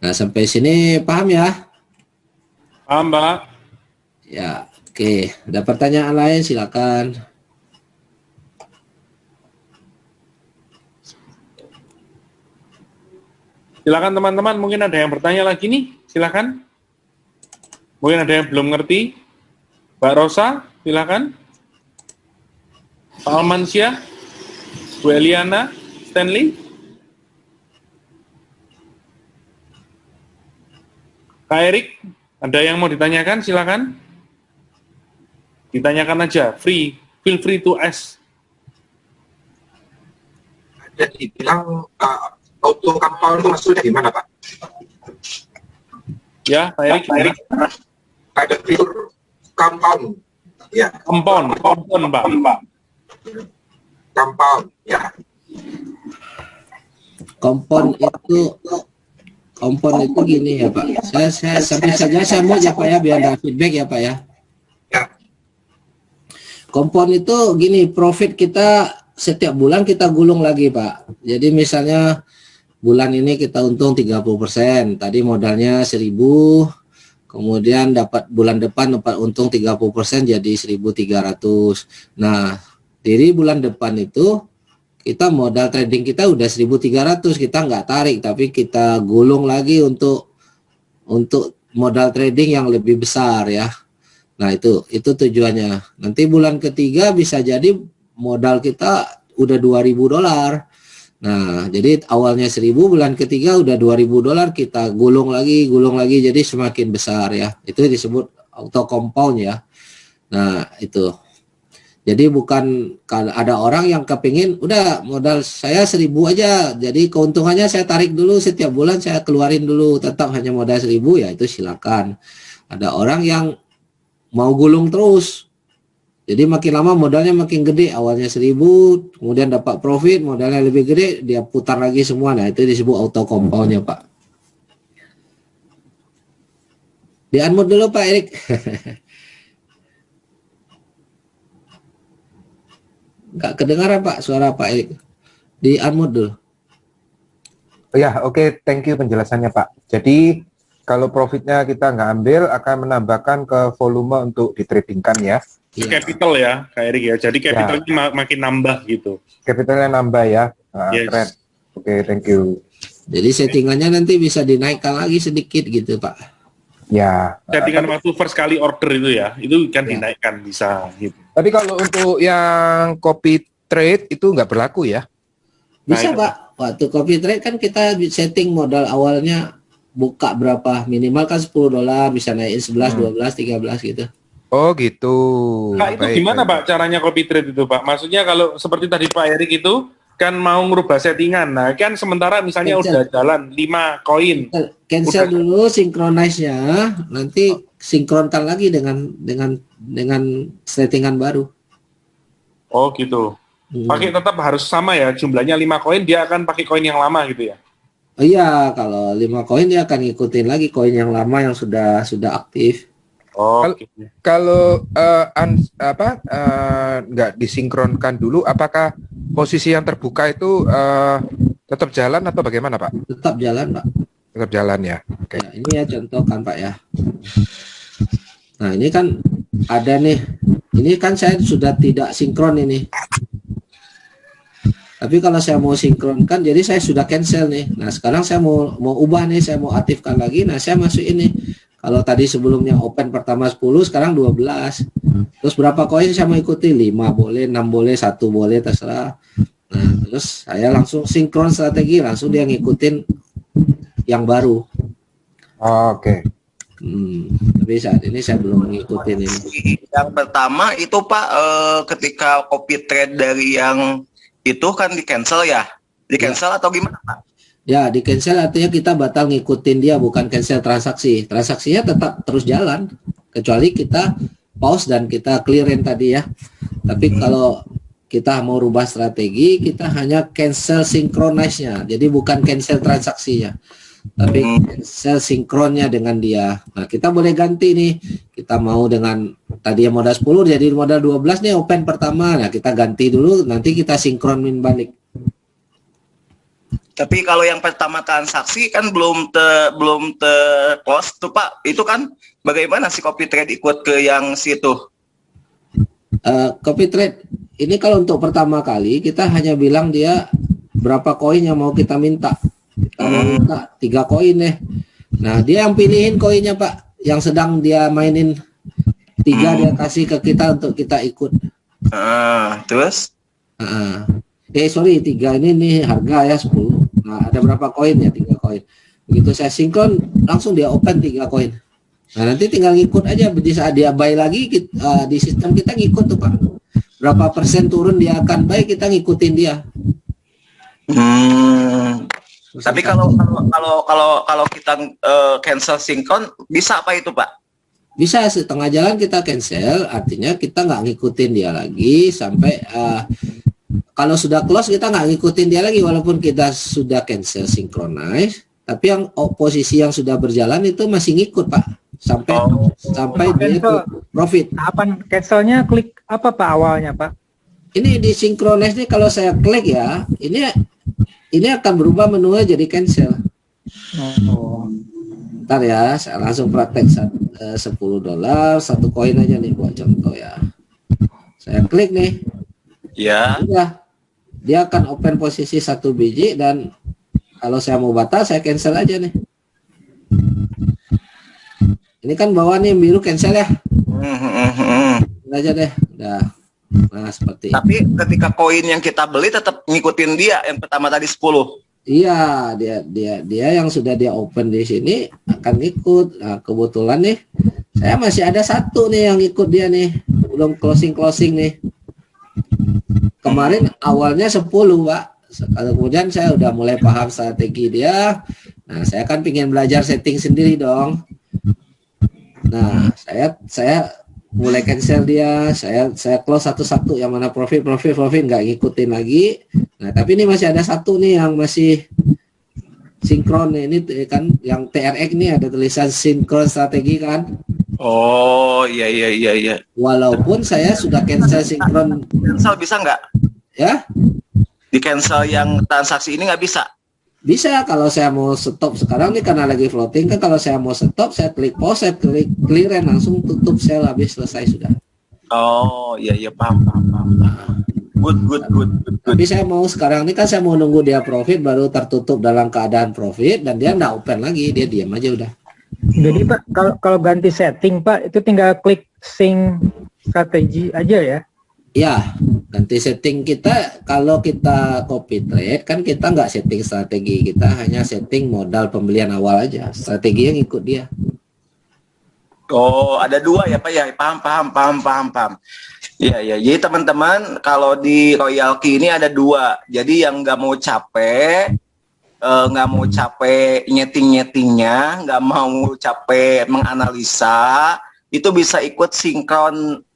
Nah, sampai sini paham ya?
Paham, Pak.
Ya, oke. Ada pertanyaan lain silakan.
Silakan teman-teman, mungkin ada yang bertanya lagi nih, silakan. Mungkin ada yang belum ngerti. Mbak Rosa, silakan. Pak Almansyah, Bu Eliana, Stanley. Kak Erik, ada yang mau ditanyakan? Silakan. Ditanyakan aja, feel free to ask.
Ada dibilang auto compound itu maksudnya gimana, Pak?
Ya, Pak Erik.
Ada fitur compound. Ya.
Compound, Pak.
compound. Ya.
Kompon itu gini ya Pak. Saya sambil saja saya mau ya Pak ya, biar ada feedback ya Pak ya.
Ya.
Kompon itu gini, profit kita setiap bulan kita gulung lagi Pak. Jadi misalnya bulan ini kita untung 30%, tadi modalnya 1.000, kemudian dapat bulan depan dapat untung 30% jadi 1.300. Nah, dari bulan depan itu kita modal trading kita udah 1.300, kita nggak tarik tapi kita gulung lagi untuk modal trading yang lebih besar ya. Nah, itu tujuannya. Nanti bulan ketiga bisa jadi modal kita udah $2.000. Nah, jadi awalnya 1.000, bulan ketiga udah $2.000, kita gulung lagi, jadi semakin besar ya. Itu disebut auto compound ya. Nah, itu. Jadi bukan kalau ada orang yang kepingin, udah modal saya 1.000 aja, jadi keuntungannya saya tarik dulu setiap bulan, saya keluarin dulu, tetap hanya modal 1.000, ya itu silakan. Ada orang yang mau gulung terus. Jadi makin lama modalnya makin gede, awalnya 1.000, kemudian dapat profit, modalnya lebih gede, dia putar lagi semua. Nah, itu disebut auto compound-nya, Pak. Di-unmute dulu, Pak Erik. Nggak kedengaran, Pak, suara Pak Erik. Di-unmute dulu.
Ya, oke, thank you penjelasannya, Pak. Jadi, kalau profitnya kita nggak ambil, akan menambahkan ke volume untuk ditradingkan ya.
Capital ya, Kak Erik ya. Jadi capitalnya makin nambah gitu.
Capitalnya nambah ya.
Yes.
Keren. Oke, thank you.
Jadi settingannya nanti bisa dinaikkan lagi sedikit gitu, Pak.
Ya.
Settingan waktu first kali order itu ya, itu kan dinaikkan bisa gitu.
Tapi kalau untuk yang copy trade itu nggak berlaku ya?
Bisa,
Nah,
Pak. Waktu copy trade kan kita setting modal awalnya buka berapa, minimal kan $10, bisa naikin 11, 12, 13 gitu.
Oh gitu.
Pak, itu
Baik,
gimana
baik.
Pak caranya copy trade itu Pak? Maksudnya kalau seperti tadi Pak Erik itu kan mau ngerubah settingan. Nah, kan sementara misalnya udah jalan 5 koin.
Cancel dulu synchronize-nya, nanti sinkronkan lagi dengan settingan baru.
Oh gitu. Pakai tetap harus sama ya, jumlahnya 5 koin, dia akan pakai koin yang lama gitu ya.
Oh iya, kalau 5 koin dia akan ngikutin lagi koin yang lama yang sudah aktif.
Oh,
Kalau nggak disinkronkan dulu, apakah posisi yang terbuka itu tetap jalan atau bagaimana, Pak?
Tetap jalan, Pak.
Tetap jalan ya. Oke.
Ya, ini ya contoh kan, Pak ya. Nah, ini kan ada nih. Ini kan saya sudah tidak sinkron ini. Tapi kalau saya mau sinkronkan, jadi saya sudah cancel nih. Nah, sekarang saya mau ubah nih, saya mau aktifkan lagi. Nah, saya masuk ini. Kalau tadi sebelumnya open pertama 10, sekarang 12. Terus berapa koin saya mau ikuti? 5 boleh, 6 boleh, 1 boleh, terserah. Nah, terus saya langsung sinkron strategi, langsung dia ngikutin yang baru.
Oke.
Tapi saat ini saya belum ngikutin ini.
Yang pertama itu Pak, ketika copy trade dari yang itu kan di cancel ya? Di cancel atau gimana Pak?
Ya, di cancel artinya kita batal ngikutin dia, bukan cancel transaksi. Transaksinya tetap terus jalan, kecuali kita pause dan kita clearin tadi ya. Tapi kalau kita mau rubah strategi, kita hanya cancel synchronize-nya. Jadi bukan cancel transaksinya, tapi cancel sinkronnya dengan dia. Nah, kita boleh ganti nih. Kita mau dengan tadi yang modal 10 jadi modal 12 nih open pertama. Nah, kita ganti dulu, nanti kita sinkronin balik.
Tapi kalau yang pertama transaksi kan belum close tuh Pak. Itu kan bagaimana si copy trade ikut ke yang situ?
Copy trade ini kalau untuk pertama kali kita hanya bilang dia berapa koin yang mau kita minta. Kita mau minta 3 koin deh. Nah, dia yang pilihin koinnya Pak. Yang sedang dia mainin 3 dia kasih ke kita untuk kita ikut.
Terus?
3 ini nih harga ya 10. Nah, ada berapa koin ya? 3 koin. Begitu saya sinkron, langsung dia open 3 koin. Nah, nanti tinggal ngikut aja. Di saat dia buy lagi, di sistem kita ngikut tuh Pak. Berapa persen turun dia akan buy, kita ngikutin dia.
Tapi kalau kita cancel sinkron, bisa apa itu Pak?
Bisa setengah jalan kita cancel, artinya kita nggak ngikutin dia lagi sampai kalau sudah close kita nggak ngikutin dia lagi walaupun kita sudah cancel synchronize, tapi yang posisi yang sudah berjalan itu masih ngikut Pak sampai dia ke profit.
Kapan cancelnya klik apa Pak awalnya Pak?
Ini di synchronize nih kalau saya klik ya, ini akan berubah menunya jadi cancel. Ntar ya, saya langsung praktek $10 satu koin aja nih buat contoh ya. Saya klik nih.
Ya.
Udah, dia akan open posisi 1 biji dan kalau saya mau batal saya cancel aja nih. Ini kan bawah nih biru cancel ya. Ini aja deh, udah. Nah, seperti
Tapi ketika koin yang kita beli tetap ngikutin dia yang pertama tadi 10.
Iya, dia yang sudah dia open di sini akan ikut. Nah, kebetulan nih saya masih ada satu nih yang ikut dia nih, belum closing nih. Kemarin awalnya 10 Pak. Kemudian saya udah mulai paham strategi dia. Nah, saya kan pengen belajar setting sendiri dong. Nah, saya mulai cancel dia, saya close satu-satu yang mana profit nggak ngikutin lagi. Nah, tapi ini masih ada satu nih yang masih sinkron nih. Ini kan yang TRX nih ada tulisan sinkron strategi kan.
Oh, iya.
Walaupun saya sudah cancel sinkron.
Cancel bisa nggak?
Ya?
Di cancel yang transaksi ini nggak bisa?
Bisa kalau saya mau stop sekarang nih karena lagi floating kan, kalau saya mau stop saya klik pause, saya klik clear langsung tutup sell habis selesai sudah.
Oh iya paham. Good.
Tapi saya mau sekarang ini kan saya mau nunggu dia profit baru tertutup dalam keadaan profit dan dia nggak open lagi, dia diam aja udah.
Jadi Pak kalau ganti setting Pak itu tinggal klik sync strategi aja ya?
Ya, ganti setting kita. Kalau kita copy trade kan kita nggak setting strategi, kita hanya setting modal pembelian awal aja, strategi yang ikut dia.
Oh, ada 2 ya Pak ya, paham. Iya. Jadi teman-teman kalau di Royal Key ini ada 2. Jadi yang nggak mau capek nyeting-nyetingnya, nggak mau capek menganalisa, itu bisa ikut sinkron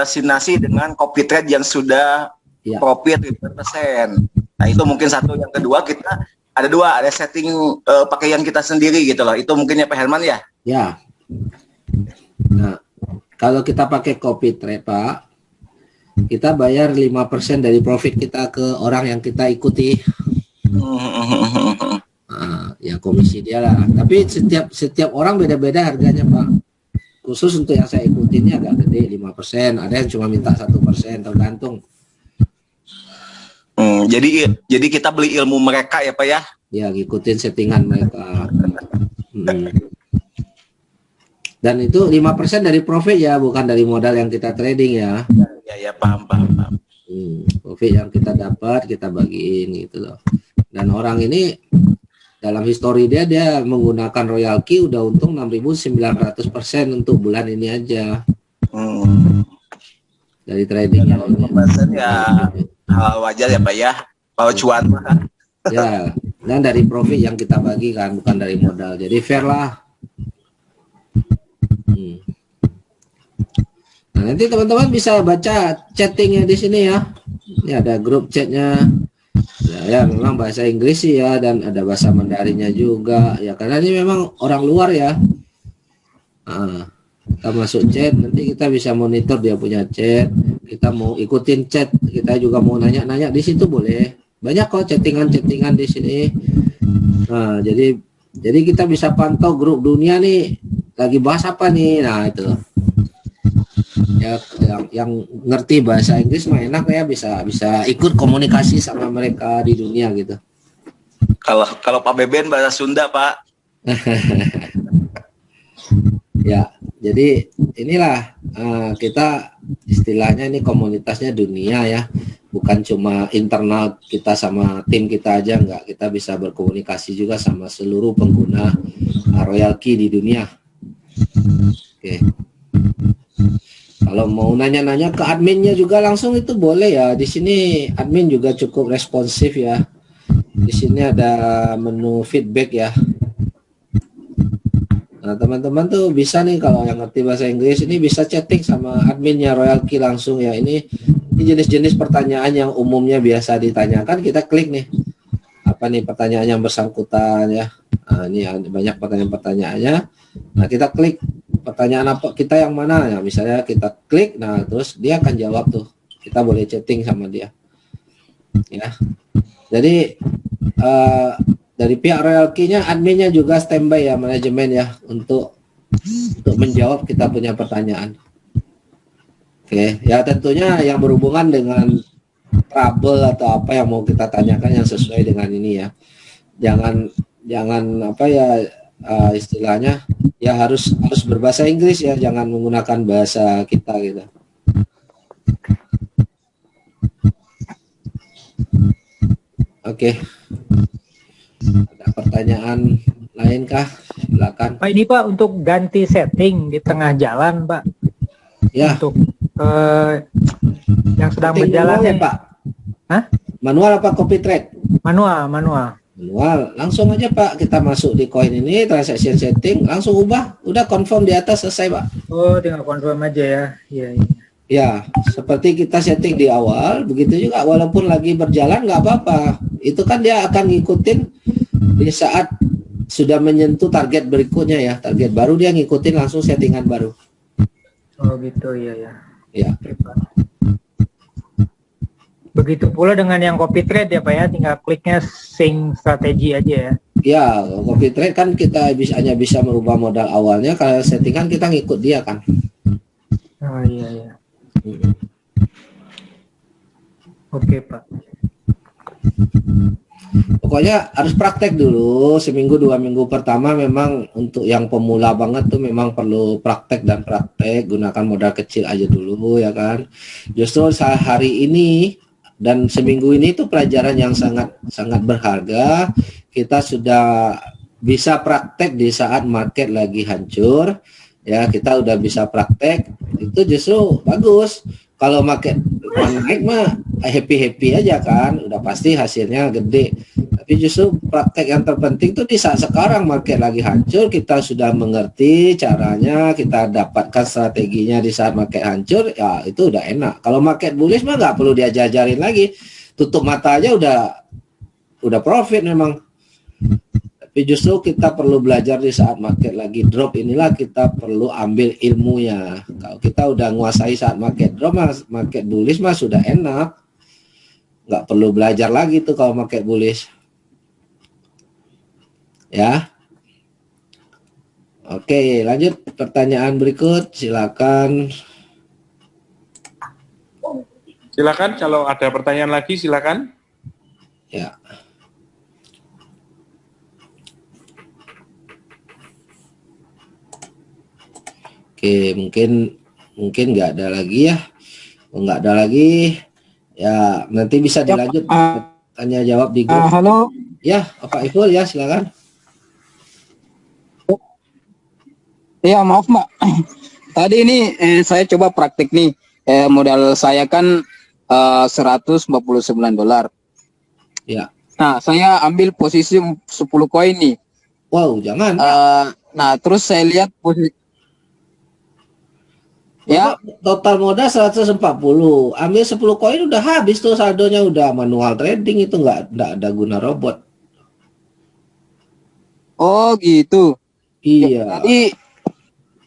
sinasi dengan copy trade yang sudah profit 5%. Nah itu mungkin satu. Yang kedua kita ada setting pakaian kita sendiri gitu loh. Itu mungkin ya Pak Herman ya?
Ya. Nah kalau kita pakai copy trade Pak, kita bayar 5% dari profit kita ke orang yang kita ikuti. Nah, ya komisi dia lah. Tapi setiap orang beda-beda harganya Pak. Khusus untuk yang saya ikutinnya agak gede 5%, ada yang cuma minta 1%, tergantung.
Jadi kita beli ilmu mereka ya Pak ya?
Ya ngikutin settingan mereka. Dan itu 5% dari profit ya, bukan dari modal yang kita trading ya.
Ya paham.
Profit yang kita dapat kita bagiin gitu loh. Dan orang ini dalam histori dia menggunakan Royal Key udah untung 6.900% untuk bulan ini aja. Dari tradingnya.
5% ya wajar ya Pak ya. Kalau cuan mah.
Ya, dan dari profit yang kita bagi kan, bukan dari modal. Jadi fair lah. Nah, nanti teman-teman bisa baca chattingnya di sini ya. Ini ada grup chatnya. Ya, memang bahasa Inggris sih ya, dan ada bahasa Mandarinnya juga ya, karena ini memang orang luar ya. Nah, kita masuk chat, nanti kita bisa monitor dia punya chat, kita mau ikutin chat, kita juga mau nanya-nanya di situ boleh, banyak kok chattingan di sini. Nah, jadi kita bisa pantau grup dunia nih lagi bahas apa nih. Nah itu ya, yang ngerti bahasa Inggris mah enak ya, bisa ikut komunikasi sama mereka di dunia gitu.
Kalau Pak Beben bahasa Sunda Pak.
Ya, jadi inilah kita istilahnya ini komunitasnya dunia ya, bukan cuma internal kita sama tim kita aja, enggak, kita bisa berkomunikasi juga sama seluruh pengguna Royal Key di dunia. Oke. Kalau mau nanya-nanya ke adminnya juga langsung itu boleh ya. Di sini admin juga cukup responsif ya. Di sini ada menu feedback ya. Nah, teman-teman tuh bisa nih kalau yang ngerti bahasa Inggris ini bisa chatting sama adminnya Royal Key langsung ya. Ini Ini jenis-jenis pertanyaan yang umumnya biasa ditanyakan, kita klik nih. Apa nih pertanyaan yang bersangkutan ya. Nah, ini banyak pertanyaan-pertanyaannya. Nah, kita klik pertanyaan apa kita yang mana ya. Misalnya kita klik, nah terus dia akan jawab tuh. Kita boleh chatting sama dia. Ya. Jadi dari pihak royalty-nya, adminnya juga standby ya, manajemen ya, untuk menjawab kita punya pertanyaan. Oke, ya tentunya yang berhubungan dengan trouble atau apa yang mau kita tanyakan yang sesuai dengan ini ya. Jangan apa ya, istilahnya ya harus berbahasa Inggris ya, jangan menggunakan bahasa kita gitu. Oke. Ada pertanyaan lain kah? Silakan.
Pak, ini Pak untuk ganti setting di tengah jalan Pak.
Ya.
Untuk yang sedang
Setting
berjalan
manual,
ya
Pak.
Hah?
Manual apa copy trade?
Manual.
Manual. Langsung aja Pak, kita masuk di koin ini, transaction setting, langsung ubah, udah confirm di atas, selesai Pak.
Oh, tinggal confirm aja ya. Iya.
Ya, seperti kita setting di awal, begitu juga walaupun lagi berjalan nggak apa-apa. Itu kan dia akan ngikutin di saat sudah menyentuh target berikutnya ya, target baru dia ngikutin langsung settingan baru.
Oh gitu, iya.
Ya.
Oke, Pak. Begitu pula dengan yang copy trade ya Pak ya, tinggal kliknya sync strategi aja ya.
Ya, copy trade kan kita hanya bisa merubah modal awalnya, kalau settingan kita ngikut dia kan.
Oh iya. Oke Pak.
Pokoknya harus praktek dulu, seminggu 2 minggu pertama memang untuk yang pemula banget tuh memang perlu praktek, gunakan modal kecil aja dulu ya kan. Justru hari ini dan seminggu ini tuh pelajaran yang sangat berharga. Kita sudah bisa praktek di saat market lagi hancur ya, kita udah bisa praktek, itu justru bagus. Kalau market naik mah happy aja kan, udah pasti hasilnya gede. Tapi justru praktek yang terpenting tuh di saat sekarang market lagi hancur, kita sudah mengerti caranya, kita dapatkan strateginya di saat market hancur, ya itu udah enak. Kalau market bullish mah nggak perlu diajarin lagi, tutup mata aja udah profit memang. Tapi justru kita perlu belajar di saat market lagi drop, inilah kita perlu ambil ilmunya. Kalau kita udah nguasai saat market drop, market bullish mah sudah enak. Nggak perlu belajar lagi tuh kalau market bullish. Ya. Oke, lanjut pertanyaan berikut, silakan.
Silakan kalau ada pertanyaan lagi silakan.
Ya. Oke, mungkin nggak ada lagi ya. Nggak ada lagi, ya nanti bisa dilanjut tanya jawab di grup.
Halo.
Ya, Pak Iful ya, silakan.
Ya maaf Mbak. Tadi ini saya coba praktik nih. Modal saya kan $149.
Ya.
Nah, saya ambil posisi 10 koin nih.
Wow, jangan.
Nah, terus saya lihat posisi ya,
Total modal 140. Ambil 10 koin udah habis tuh, saldonya udah manual trading, itu nggak ada guna robot.
oh gitu.
Iya.
Jadi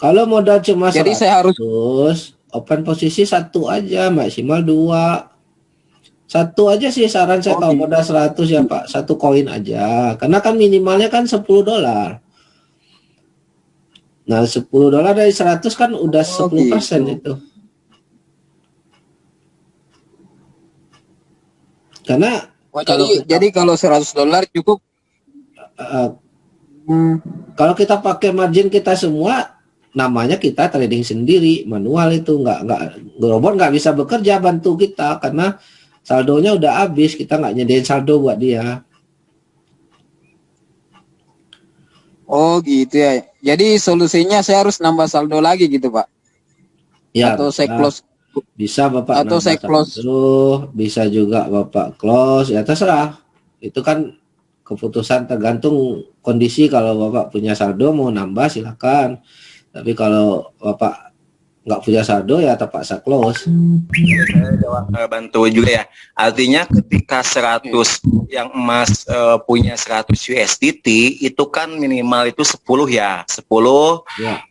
Kalau modal cuma 100,
saya harus
open posisi 1 aja, maksimal 2. 1 aja sih saran saya kalau modal 100 ya Pak, 1 koin aja. Karena kan minimalnya kan $10. Nah, $10 dari 100 kan udah 10%
gitu.
itu. Karena
jadi kalau $100 cukup.
Kalau kita pakai margin kita semua, namanya kita trading sendiri, manual itu nggak robot nggak bisa bekerja bantu kita karena saldonya udah habis, kita nggak nyediain saldo buat dia.
Oh gitu ya. Jadi solusinya saya harus nambah saldo lagi gitu Pak?
Ya,
atau saya close?
Bisa Bapak
atau saya close?
Bisa juga Bapak close, ya terserah. Itu kan keputusan tergantung kondisi. Kalau Bapak punya saldo mau nambah silakan. Tapi kalau Bapak nggak punya saldo ya terpaksa close.
Saya jawab, bantu juga ya. Artinya ketika 100 yang emas punya 100 USDT itu kan minimal itu 10 ya. 10
Ya.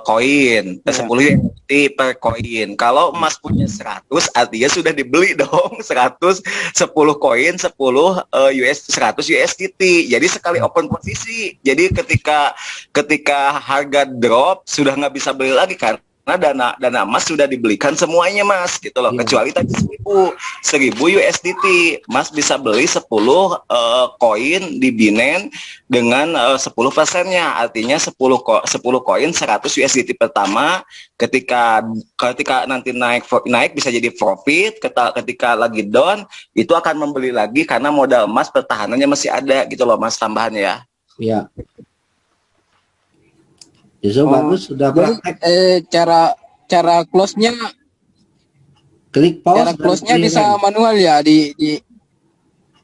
koin, 10 USDT per koin. Kalau emas punya 100 artinya sudah dibeli dong 100 10 koin 10 100 USDT. Jadi sekali open posisi. Jadi ketika harga drop sudah nggak bisa beli lagi kan. Karena dana emas sudah dibelikan semuanya mas gitu loh, kecuali tadi 1000 USDT mas bisa beli 10 koin di Binance dengan 10%-nya, artinya 10 koin 100 USDT pertama, ketika nanti naik bisa jadi profit, ketika lagi down itu akan membeli lagi karena modal emas pertahanannya masih ada gitu loh mas, tambahannya ya.
Iya. Justru bagus sudah praktek.
Cara close-nya
Klik pause.
cara close-nya
dan
bisa
clearance.
manual ya di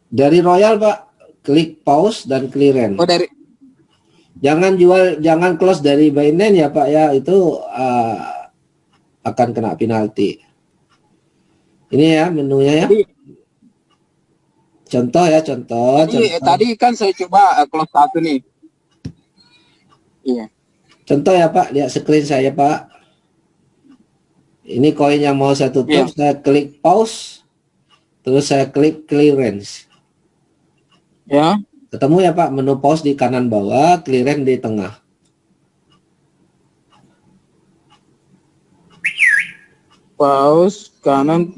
Dari Royal Pak, klik pause dan clearance.
oh dari
Jangan close dari Binance ya Pak ya, itu akan kena penalti. Ini ya menunya ya. Contoh.
tadi kan saya coba close satu nih. Iya.
Contoh ya Pak, lihat screen saya Pak. Ini koin yang mau saya tutup, saya klik pause, terus saya klik clearance.
Ya.
Ketemu ya Pak, menu pause di kanan bawah, clearance di tengah.
Pause kanan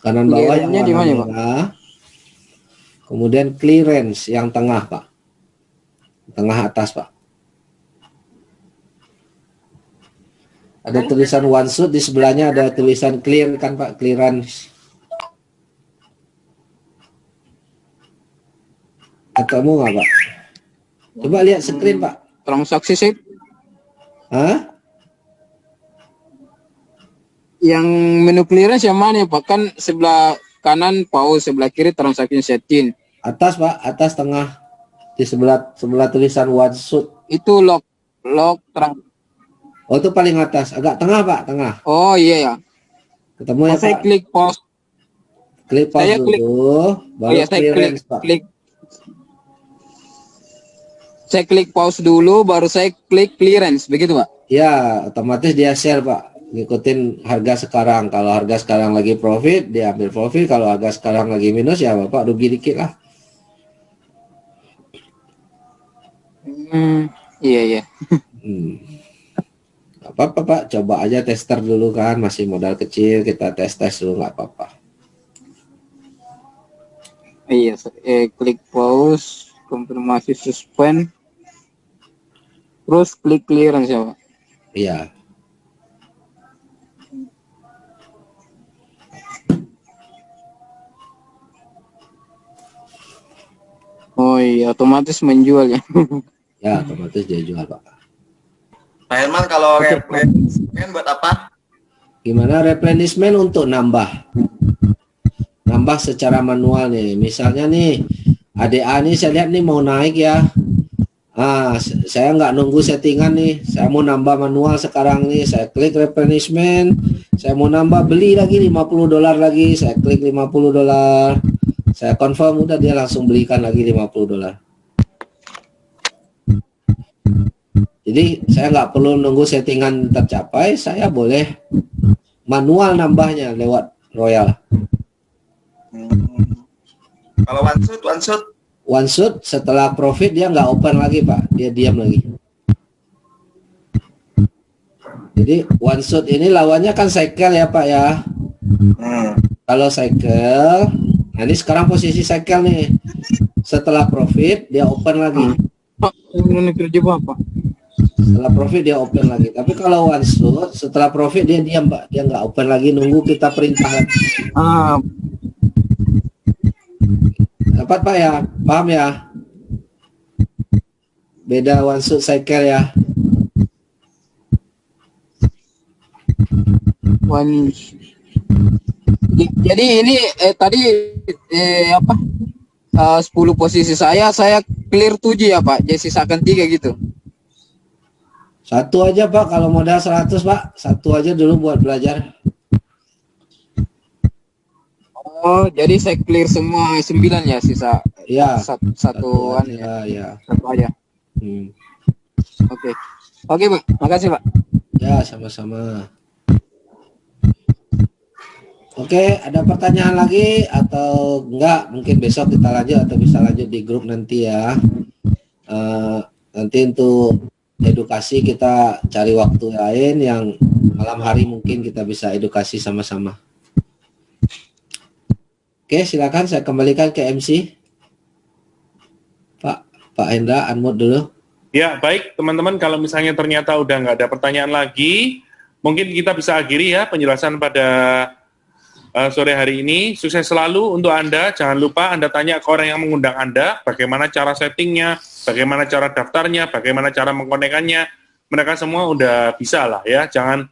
Bawah yang
Clearance-nya di
warna
mana, Pak?
merah. Kemudian clearance yang tengah Pak. Tengah atas Pak. Ada tulisan one shot, di sebelahnya ada tulisan clear kan Pak, clearance. Ketemu nggak Pak? Coba lihat screen Pak.
transaksi sih
Hah?
yang menu clearance yang mana ya, Pak? Kan sebelah kanan pause, sebelah kiri transaksi setting.
Atas Pak, atas tengah. Di sebelah tulisan one shot.
Itu lock
Oh itu paling atas, agak tengah Pak, tengah.
Oh iya ya.
Ketemu ya
Saya
Pak.
klik pause.
Klik pause
saya klik-
dulu, baru
Saya
clearance Pak.
Saya klik pause dulu, baru saya klik clearance, begitu Pak?
Ya, otomatis dia share Pak. Ngikutin harga sekarang. Kalau harga sekarang lagi profit, dia ambil profit. Kalau harga sekarang lagi minus, ya Bapak rugi dikit lah.
Iya.
Gak apa-apa Pak, coba aja tester dulu kan. Masih modal kecil, kita tes dulu nggak apa-apa.
Iya, klik pause, konfirmasi suspend, terus klik clearance ya Pak?
Iya.
Oh iya, otomatis menjual ya.
Ya, otomatis dia jual Pak.
Pak Herman, kalau replenishment buat apa?
Gimana replenishment untuk nambah secara manual nih. Misalnya nih ADA nih saya lihat nih mau naik ya. Saya nggak nunggu settingan nih, saya mau nambah manual sekarang nih, saya klik replenishment, saya mau nambah beli lagi $50 lagi, saya klik $50, saya confirm, udah dia langsung belikan lagi $50. Jadi saya nggak perlu nunggu settingan tercapai, saya boleh manual nambahnya lewat Royal.
Kalau one shot setelah profit dia nggak open lagi Pak, dia diam lagi. Jadi one shot ini lawannya kan cycle ya Pak ya. Kalau cycle, nah ini sekarang posisi cycle nih. Setelah profit dia open lagi.
Pak, ini kerja Bapak.
Setelah profit dia open lagi. Tapi kalau one shot setelah profit dia diam Pak, dia nggak open lagi, nunggu kita perintah lagi. Dapat Pak ya, paham ya? Beda one shot cycle ya.
Jadi ini tadi 10 posisi saya clear 7 ya Pak, jadi sisakan 3 gitu.
Satu aja Pak, kalau modal 100 Pak, satu aja dulu buat belajar.
Oh, jadi saya clear semua 9 ya, sisa
Ya,
satuan ya.
aja, ya.
Satu aja.
Hmm.
Oke. Oke, Pak. Makasih, Pak.
Ya, sama-sama. Oke, ada pertanyaan lagi atau enggak? Mungkin besok kita lanjut atau bisa lanjut di grup nanti ya. Nanti untuk edukasi kita cari waktu lain yang malam hari mungkin kita bisa edukasi sama-sama. Oke, silakan saya kembalikan ke MC. Pak Hendra, unmute dulu.
Ya, baik teman-teman, kalau misalnya ternyata udah nggak ada pertanyaan lagi, mungkin kita bisa akhiri ya penjelasan pada sore hari ini. Sukses selalu untuk Anda. Jangan lupa Anda tanya ke orang yang mengundang Anda, bagaimana cara settingnya, bagaimana cara daftarnya, bagaimana cara mengkonekkannya. Mereka semua udah bisa lah ya. Jangan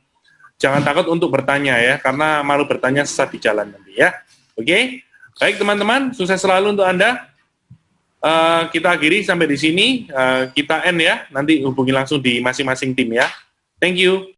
takut untuk bertanya ya, karena malu bertanya sesat di jalan nanti ya. Oke, baik teman-teman, sukses selalu untuk Anda. Kita akhiri sampai di sini. Kita end ya. Nanti hubungi langsung di masing-masing tim ya. Thank you.